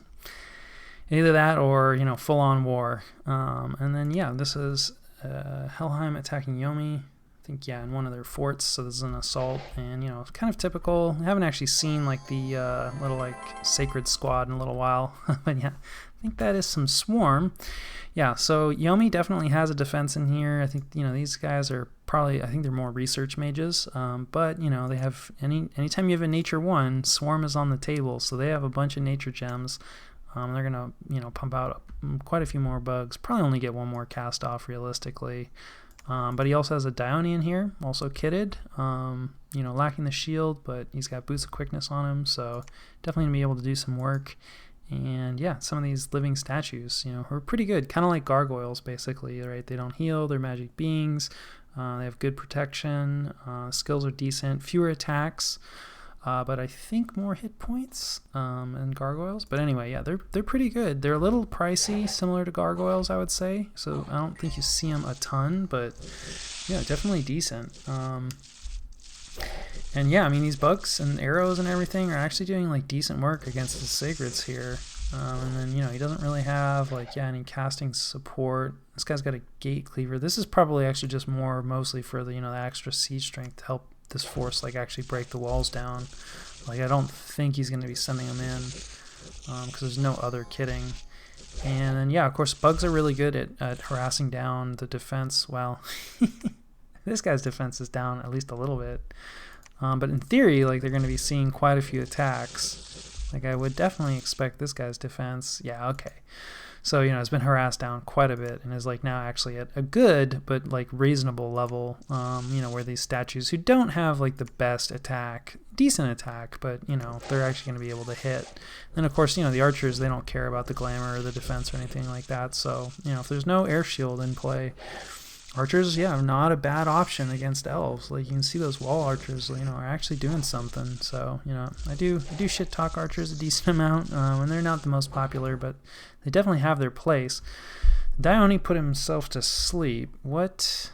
either that or, you know, full on war. And then yeah, this is Helheim attacking Yomi. I think, yeah, in one of their forts, so this is an assault, and, you know, it's kind of typical. I haven't actually seen, like, the little, like, sacred squad in a little while, but, yeah, I think that is some swarm. Yeah, so Yomi definitely has a defense in here. I think, you know, these guys are probably, I think they're more research mages, but, you know, they have, anytime you have a nature 1, swarm is on the table, so they have a bunch of nature gems. They're going to, you know, pump out quite a few more bugs, probably only get one more cast off realistically. But he also has a Dione in here, also kitted, you know, lacking the shield, but he's got boots of quickness on him, so definitely going to be able to do some work. And yeah, some of these living statues, you know, are pretty good, kind of like gargoyles, basically, right? They don't heal, they're magic beings, they have good protection, skills are decent, fewer attacks, but I think more hit points than gargoyles. But anyway, yeah, they're pretty good. They're a little pricey, similar to gargoyles, I would say. So I don't think you see them a ton, but yeah, definitely decent. And yeah, I mean, these bugs and arrows and everything are actually doing like decent work against the sacreds here. And then, you know, he doesn't really have like, yeah, any casting support. This guy's got a gate cleaver. This is probably actually just mostly for the, you know, the extra siege strength to help this force like actually break the walls down. Like, I don't think he's going to be sending them in because there's no other kitting. And then, yeah, of course, bugs are really good at harassing down the defense. Well, this guy's defense is down at least a little bit. But in theory, like, they're going to be seeing quite a few attacks. Like, I would definitely expect this guy's defense. Yeah, okay. So, you know, it's been harassed down quite a bit and is, like, now actually at a good but, like, reasonable level, you know, where these statues who don't have, like, the best attack, decent attack, but, you know, they're actually going to be able to hit. And, of course, you know, the archers, they don't care about the glamour or the defense or anything like that. So, you know, if there's no air shield in play, archers, yeah, are not a bad option against elves. Like, you can see those wall archers, you know, are actually doing something. So, you know, I do shit talk archers a decent amount, and they're not the most popular, but they definitely have their place. Dione put himself to sleep. What?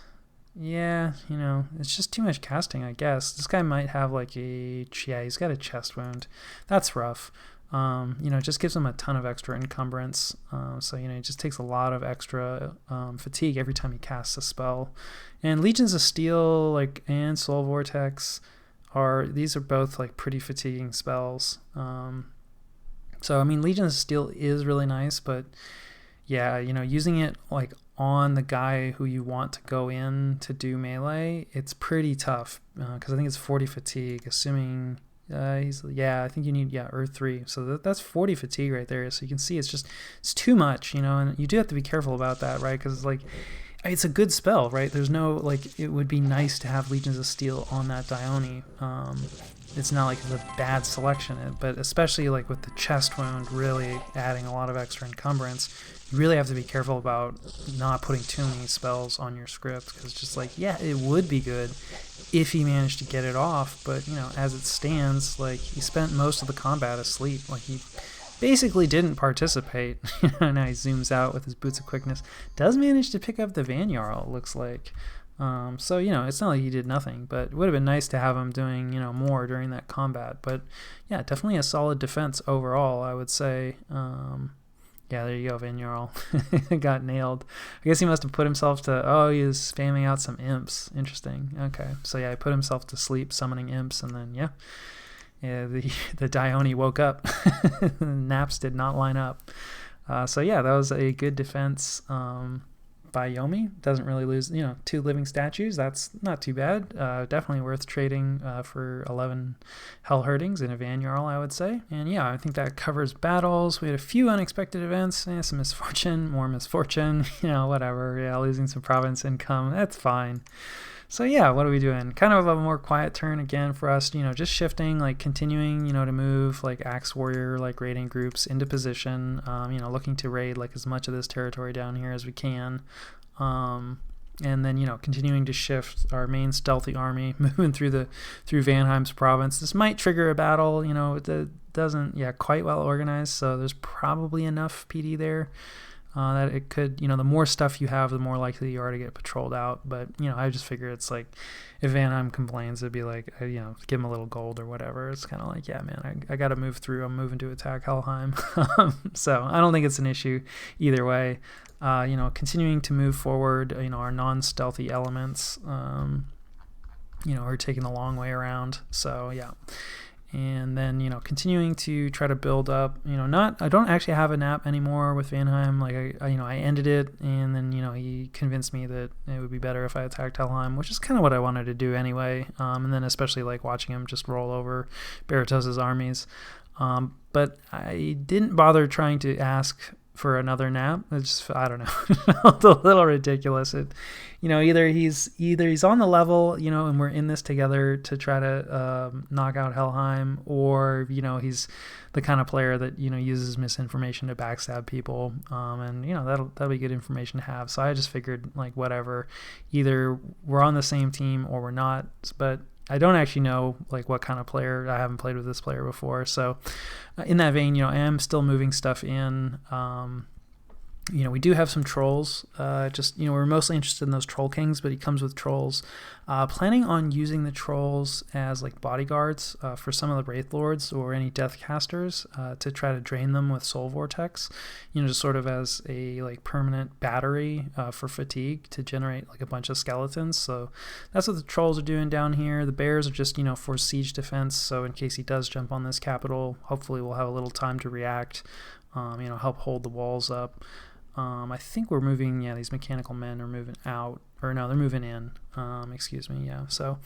Yeah, you know, it's just too much casting, I guess. This guy might have like yeah, he's got a chest wound. That's rough. You know, it just gives him a ton of extra encumbrance. So, you know, it just takes a lot of extra fatigue every time he casts a spell. And Legions of Steel, like, and Soul Vortex these are both like pretty fatiguing spells. So, I mean, Legions of Steel is really nice, but yeah, you know, using it like on the guy who you want to go in to do melee, it's pretty tough because I think it's 40 fatigue, assuming I think you need Earth 3, so that's 40 fatigue right there. So you can see it's too much, you know, and you do have to be careful about that, right? Because like, it's a good spell, right? There's no, like, it would be nice to have Legions of Steel on that Dione. It's not like it's a bad selection, but especially like with the chest wound really adding a lot of extra encumbrance, you really have to be careful about not putting too many spells on your script, because just like, yeah, it would be good if he managed to get it off, but, you know, as it stands, like, he spent most of the combat asleep. Like, he basically didn't participate. Now he zooms out with his Boots of Quickness. Does manage to pick up the Vanjarl, it looks like. So, you know, it's not like he did nothing, but it would have been nice to have him doing, you know, more during that combat. But, yeah, definitely a solid defense overall, I would say. Yeah, there you go, Vanjarl. Got nailed. I guess he must have put himself to... he was spamming out some imps. Interesting. Okay. So, yeah, he put himself to sleep summoning imps, and then, yeah the Dione woke up. Naps did not line up. So, yeah, that was a good defense by Yomi. Doesn't really lose, you know, 2 living statues. That's not too bad. Definitely worth trading for 11 Hell Herdings and a Vanjarl, I would say. And yeah, I think that covers battles. We had a few unexpected events, some misfortune, more misfortune, you know, whatever. Yeah, losing some province income. That's fine. So yeah, what are we doing? Kind of a more quiet turn again for us, you know, just shifting, like continuing, you know, to move like Axe Warrior, like raiding groups into position, you know, looking to raid like as much of this territory down here as we can. And then, you know, continuing to shift our main stealthy army, moving through Vanheim's province. This might trigger a battle, you know, it doesn't, quite well organized, so there's probably enough PD there. That it could, you know, the more stuff you have, the more likely you are to get patrolled out. But, you know, I just figure it's like, if Vanheim complains, it'd be like, you know, give him a little gold or whatever. It's kind of like, yeah, man, I got to move through. I'm moving to attack Helheim. So I don't think it's an issue either way. You know, continuing to move forward, you know, our non-stealthy elements, you know, are taking the long way around. So, yeah. And then, you know, continuing to try to build up, you know, I don't actually have a nap anymore with Vanheim. Like, I ended it, and then, you know, he convinced me that it would be better if I attacked Helheim, which is kind of what I wanted to do anyway. And then especially, like, watching him just roll over Baratos' armies. But I didn't bother trying to ask for another nap. It's just, I don't know, it's a little ridiculous. You know, either he's on the level, you know, and we're in this together to try to knock out Helheim, or, you know, he's the kind of player that, you know, uses misinformation to backstab people, and, you know, that'll be good information to have. So I just figured, like, whatever, either we're on the same team or we're not. But I don't actually know, like, what kind of player. I haven't played with this player before. So in that vein, you know, I am still moving stuff in. You know, we do have some trolls. Just, you know, we're mostly interested in those troll kings, but he comes with trolls. Planning on using the trolls as, like, bodyguards for some of the Wraith Lords or any Death Casters to try to drain them with Soul Vortex. You know, just sort of as a, like, permanent battery for fatigue to generate, like, a bunch of skeletons. So that's what the trolls are doing down here. The bears are just, you know, for siege defense. So in case he does jump on this capital, hopefully we'll have a little time to react. help hold the walls up. I think we're moving, these mechanical men are moving out, or no, they're moving in, excuse me, so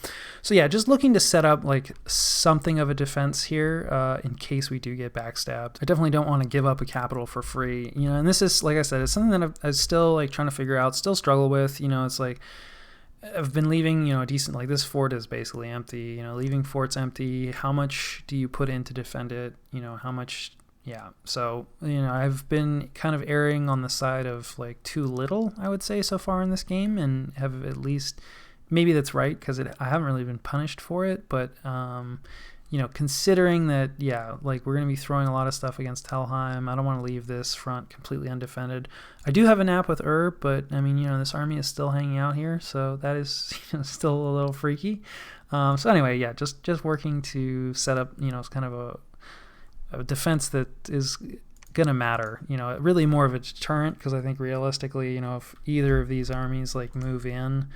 yeah, just looking to set up like something of a defense here in case we do get backstabbed. I definitely don't want to give up a capital for free, and this is, like I said, it's something that I'm still like trying to figure out, still struggle with, it's like, I've been leaving, a decent, like this fort is basically empty, leaving forts empty. How much do you put in to defend it? How much. Yeah, so, I've been kind of erring on the side of like too little, I would say, so far in this game, and have at least, maybe that's right, because I haven't really been punished for it, but, considering that, like we're going to be throwing a lot of stuff against Helheim, I don't want to leave this front completely undefended. I do have a nap with but, this army is still hanging out here, so that is still a little freaky. So anyway, just working to set up, it's kind of a defense that is gonna matter, really more of a deterrent, because I think realistically, if either of these armies like move in,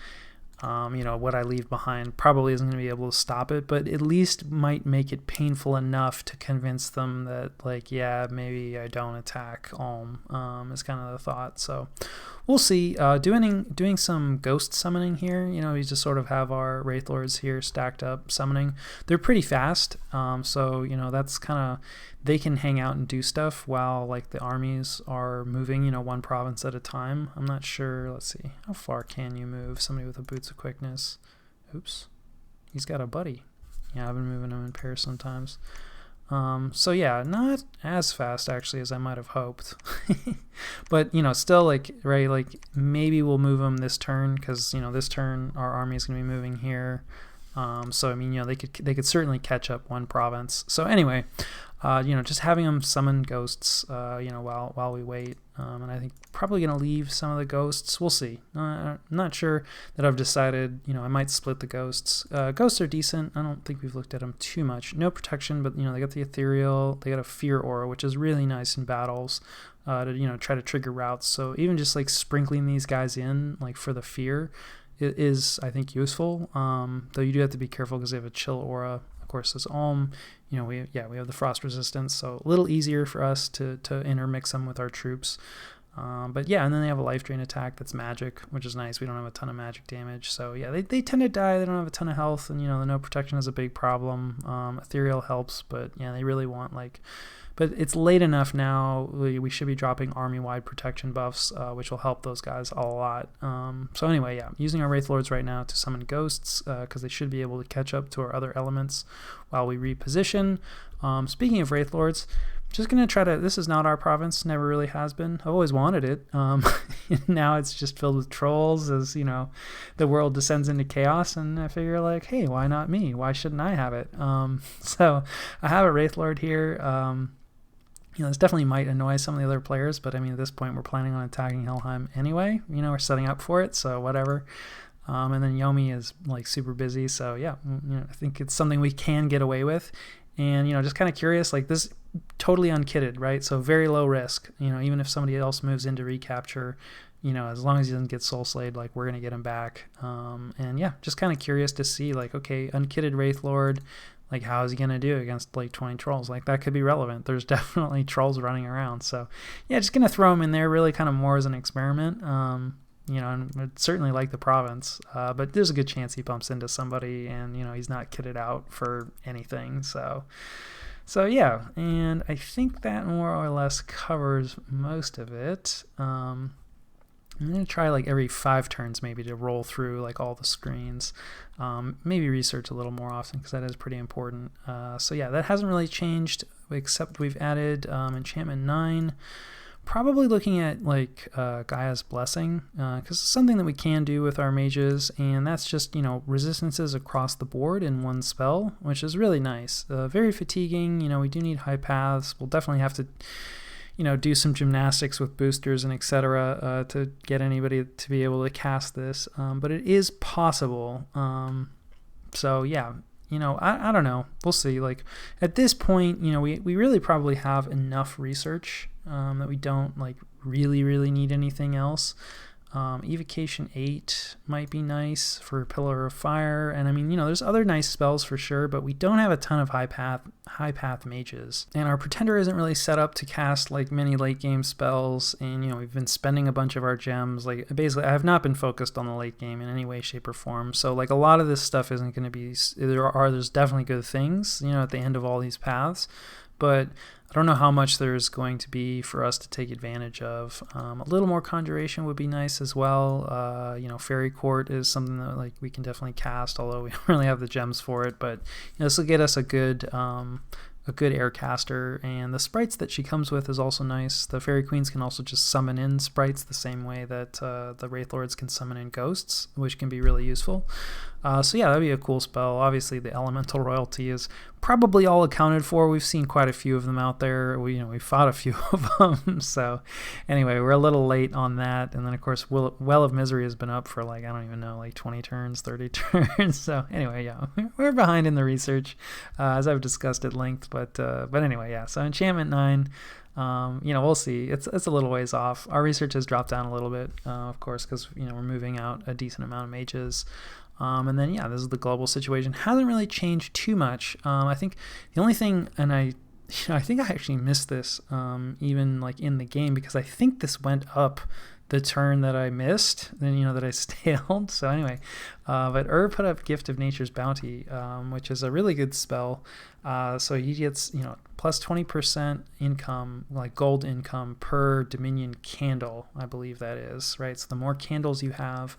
what I leave behind probably isn't going to be able to stop it, but at least might make it painful enough to convince them that, like, maybe I don't attack Ulm, is kind of the thought. So we'll see. Doing some ghost summoning here, we just sort of have our Wraith Lords here stacked up summoning. They're pretty fast, so, that's kind of, they can hang out and do stuff while like the armies are moving, one province at a time. I'm not sure. Let's see. How far can you move somebody with a Boots of Quickness? Oops. He's got a buddy. Yeah, I've been moving him in pairs sometimes. So yeah, not as fast actually as I might have hoped. But, still like, right, like maybe we'll move him this turn, because, this turn our army is going to be moving here. So I mean, they could certainly catch up one province. So anyway, just having them summon ghosts, while we wait. And I think probably going to leave some of the ghosts. We'll see. I'm not sure that I've decided, I might split the ghosts. Ghosts are decent. I don't think we've looked at them too much. No protection, but, they got the ethereal, they got a fear aura, which is really nice in battles, to, try to trigger routes. So even just like sprinkling these guys in, like for the fear, it is, I think, useful. Though you do have to be careful because they have a chill aura. Of course, this Ulm, we have the frost resistance, so a little easier for us to intermix them with our troops. But yeah, and then they have a life drain attack that's magic, which is nice. We don't have a ton of magic damage, so yeah, they tend to die. They don't have a ton of health, and the no protection is a big problem. Ethereal helps, but yeah, they really want but it's late enough now. We should be dropping army-wide protection buffs, which will help those guys a lot. So anyway, using our Wraith Lords right now to summon ghosts, because they should be able to catch up to our other elements while we reposition. Speaking of Wraith Lords, I'm just going to try to... This is not our province, never really has been. I've always wanted it. Now it's just filled with trolls as, the world descends into chaos, and I figure, like, hey, why not me? Why shouldn't I have it? So I have a Wraith Lord here. This definitely might annoy some of the other players, but I mean, at this point, we're planning on attacking Helheim anyway. We're setting up for it, so whatever. And then Yomi is like super busy, so yeah, I think it's something we can get away with. And just kind of curious, like this, totally unkitted, right? So very low risk. Even if somebody else moves into recapture, as long as he doesn't get soul slayed, like we're gonna get him back. And yeah, just kind of curious to see, like, okay, unkitted Wraith Lord. Like, how is he going to do against, like, 20 trolls? Like, that could be relevant. There's definitely trolls running around. So, yeah, just going to throw him in there really kind of more as an experiment. And I'd certainly like the province. But there's a good chance he bumps into somebody and, he's not kitted out for anything. So yeah. And I think that more or less covers most of it. I'm going to try like every 5 turns maybe to roll through like all the screens. Maybe research a little more often because that is pretty important. So yeah, that hasn't really changed except we've added enchantment 9. Probably looking at like Gaia's Blessing because it's something that we can do with our mages, and that's just resistances across the board in one spell, which is really nice. Very fatiguing. We do need high paths. We'll definitely have to do some gymnastics with boosters and etc. To get anybody to be able to cast this, but it is possible. So yeah, I don't know. We'll see. Like at this point, we really probably have enough research that we don't like really need anything else. Evocation 8 might be nice for Pillar of Fire, and I mean, there's other nice spells for sure, but we don't have a ton of high path mages, and our Pretender isn't really set up to cast like many late game spells, and we've been spending a bunch of our gems. Like basically, I have not been focused on the late game in any way, shape, or form. So like a lot of this stuff isn't going to be. There's definitely good things, at the end of all these paths, but I don't know how much there's going to be for us to take advantage of. A little more Conjuration would be nice as well. Fairy Court is something that like we can definitely cast, although we don't really have the gems for it. But this will get us a good air caster, and the sprites that she comes with is also nice. The Fairy Queens can also just summon in sprites the same way that the Wraith Lords can summon in ghosts, which can be really useful. So yeah, that'd be a cool spell. Obviously, the Elemental Royalty is probably all accounted for. We've seen quite a few of them out there. We fought a few of them. So anyway, we're a little late on that. And then of course, Well of Misery has been up for like, I don't even know, like 20 turns, 30 turns. So anyway, yeah, we're behind in the research, as I've discussed at length. But anyway, yeah. So Enchantment 9. We'll see. It's a little ways off. Our research has dropped down a little bit, of course, because we're moving out a decent amount of mages. And then this is the global situation. Hasn't really changed too much. I think the only thing, and I think I actually missed this even like in the game, because I think this went up the turn that I missed, then that I staled. So anyway, but put up Gift of Nature's Bounty, which is a really good spell. So he gets plus 20% income, like gold income per Dominion candle, I believe that is, right? So the more candles you have,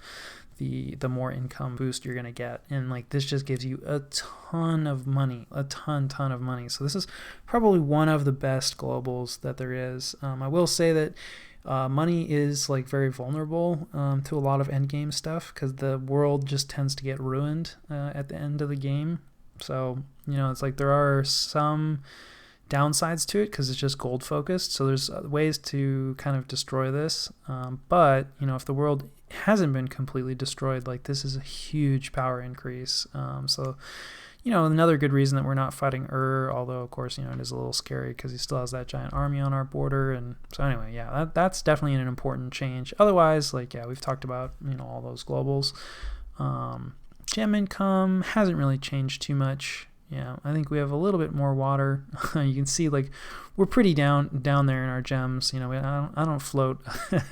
the more income boost you're going to get. And like this just gives you a ton of money, a ton of money. So this is probably one of the best globals that there is. I will say that money is like very vulnerable to a lot of end game stuff, because the world just tends to get ruined at the end of the game. So it's like there are some downsides to it because it's just gold focused. So there's ways to kind of destroy this. But if the world hasn't been completely destroyed, like this is a huge power increase. So another good reason that we're not fighting although of course it is a little scary because he still has that giant army on our border. And so anyway, yeah, that's definitely an important change. Otherwise, like we've talked about all those globals. Gem income hasn't really changed too much. I think we have a little bit more water. You can see like we're pretty down there in our gems. I don't float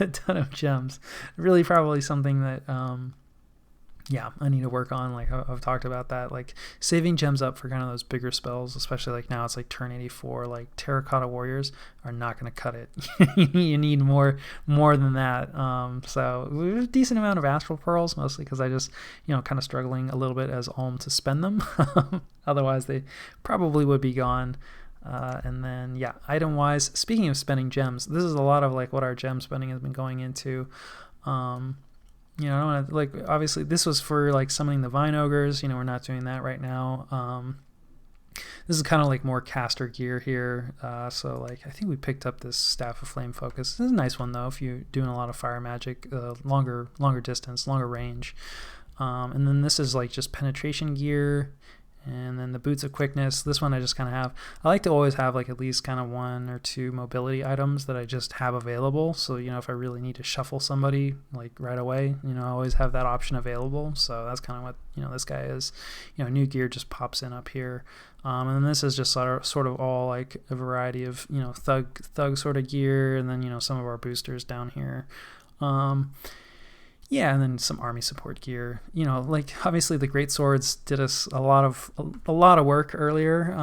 a ton of gems. Really, probably something that I need to work on. Like I've talked about that, like saving gems up for kind of those bigger spells, especially like now it's like turn 84. Like Terracotta Warriors are not going to cut it. You need more than that. So we have a decent amount of Astral Pearls, mostly because I just kind of struggling a little bit as Ulm to spend them. Otherwise they probably would be gone. And then item wise, speaking of spending gems, this is a lot of like what our gem spending has been going into. I don't want to, like, obviously this was for like summoning the Vine Ogres. We're not doing that right now. This is kind of like more caster gear here. So like I think we picked up this Staff of Flame Focus. This is a nice one though if you're doing a lot of fire magic, longer distance, longer range. And then this is like just penetration gear. And then the Boots of Quickness, this one I just kind of have. I like to always have like at least kind of 1 or 2 mobility items that I just have available. So, if I really need to shuffle somebody like right away, I always have that option available. So that's kind of what, this guy is. New gear just pops in up here. And then this is just sort of all like a variety of, thug sort of gear. And then, some of our boosters down here. And then some army support gear. Like obviously the great swords did us a lot of work earlier,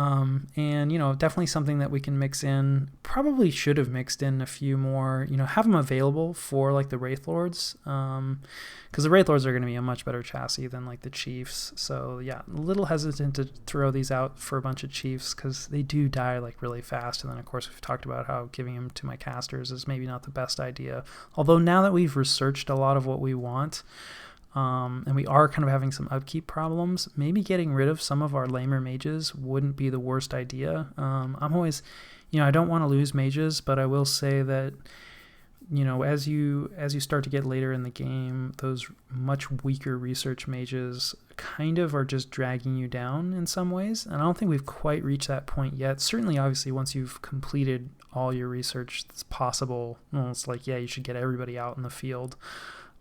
and definitely something that we can mix in. Probably should have mixed in a few more. Have them available for like the Wraith Lords, because the Wraith Lords are going to be a much better chassis than like the Chiefs. So a little hesitant to throw these out for a bunch of Chiefs because they do die like really fast. And then of course we've talked about how giving them to my casters is maybe not the best idea. Although now that we've researched a lot of what we want, and we are kind of having some upkeep problems, maybe getting rid of some of our lamer mages wouldn't be the worst idea. I'm always, I don't want to lose mages, but I will say that as you start to get later in the game, those much weaker research mages kind of are just dragging you down in some ways. And I don't think we've quite reached that point yet. Certainly, obviously, once you've completed all your research that's possible, it's like, you should get everybody out in the field.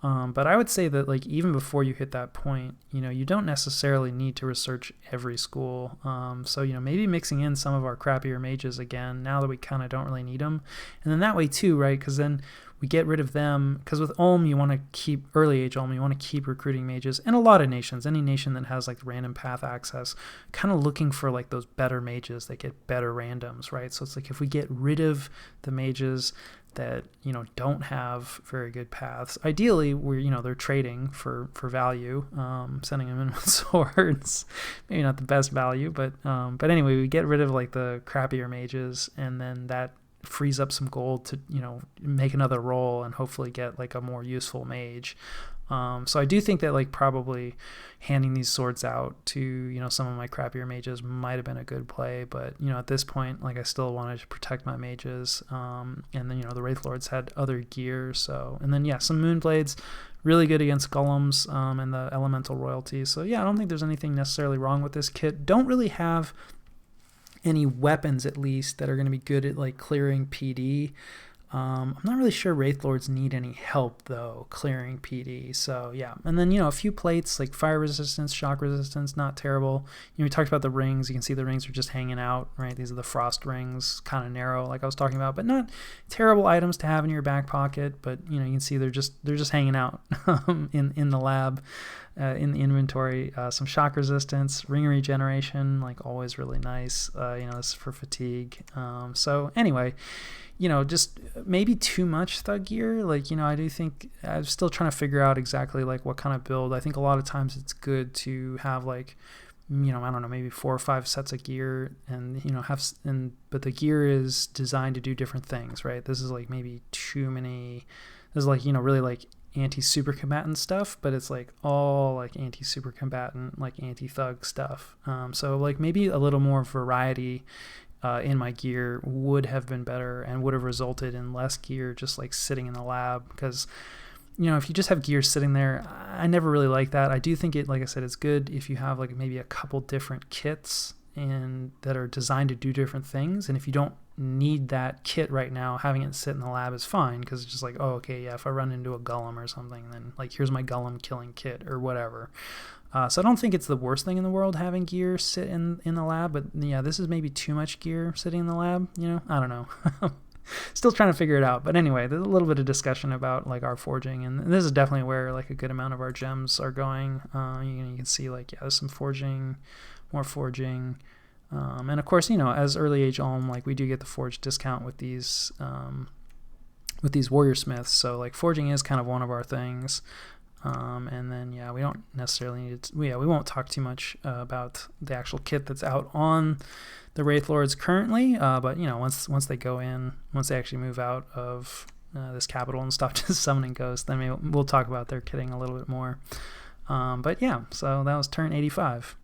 But I would say that like even before you hit that point, you don't necessarily need to research every school. So maybe mixing in some of our crappier mages again now that we kind of don't really need them, and then that way too, right? Because then we get rid of them, because with Ulm you want to keep early age Ulm, you want to keep recruiting mages, and a lot of nations, any nation that has like random path access, kind of looking for like those better mages that get better randoms, right? So it's like if we get rid of the mages that don't have very good paths, ideally we're they're trading for value, sending them in with swords, maybe not the best value, but anyway, we get rid of like the crappier mages, and then that frees up some gold to make another roll and hopefully get like a more useful mage. So I do think that like probably handing these swords out to some of my crappier mages might have been a good play, but at this point, like, I still wanted to protect my mages, and then the Wraith Lords had other gear, so, and then some Moonblades, really good against golems, and the elemental royalty. So I don't think there's anything necessarily wrong with this kit. Don't really have any weapons, at least, that are going to be good at like clearing PD. I'm not really sure Wraith Lords need any help though clearing PD. So and then a few plates like fire resistance, shock resistance, not terrible. We talked about the rings. You can see the rings are just hanging out, right? These are the frost rings, kind of narrow, like I was talking about, but not terrible items to have in your back pocket. But you can see they're just hanging out in the lab. In the inventory, some shock resistance, ring regeneration, like always really nice. This is for fatigue. So anyway, just maybe too much thug gear. Like, I do think I'm still trying to figure out exactly like what kind of build. I think a lot of times it's good to have like, I don't know, maybe 4 or 5 sets of gear, and but the gear is designed to do different things, right? This is like maybe too many. This is like really like anti-super combatant stuff, but it's like all like anti-super combatant, like anti-thug stuff. So like maybe a little more variety in my gear would have been better and would have resulted in less gear just like sitting in the lab, because if you just have gear sitting there, I never really like that. I do think it, like I said, it's good if you have like maybe a couple different kits and that are designed to do different things, and if you don't need that kit right now, having it sit in the lab is fine, because it's just like, oh, okay, if I run into a golem or something, then like here's my golem killing kit or whatever. So I don't think it's the worst thing in the world having gear sit in the lab, but this is maybe too much gear sitting in the lab. I don't know. Still trying to figure it out. But anyway, there's a little bit of discussion about like our forging, and this is definitely where like a good amount of our gems are going. You can see like there's some forging, more forging, and of course as early age Ulm, like we do get the forge discount with these warrior smiths. So like forging is kind of one of our things. And then we don't necessarily need to, we won't talk too much about the actual kit that's out on the Wraith Lords currently, but once they go in, once they actually move out of this capital and stop just summoning ghosts, then we'll talk about their kitting a little bit more. But so that was turn 85.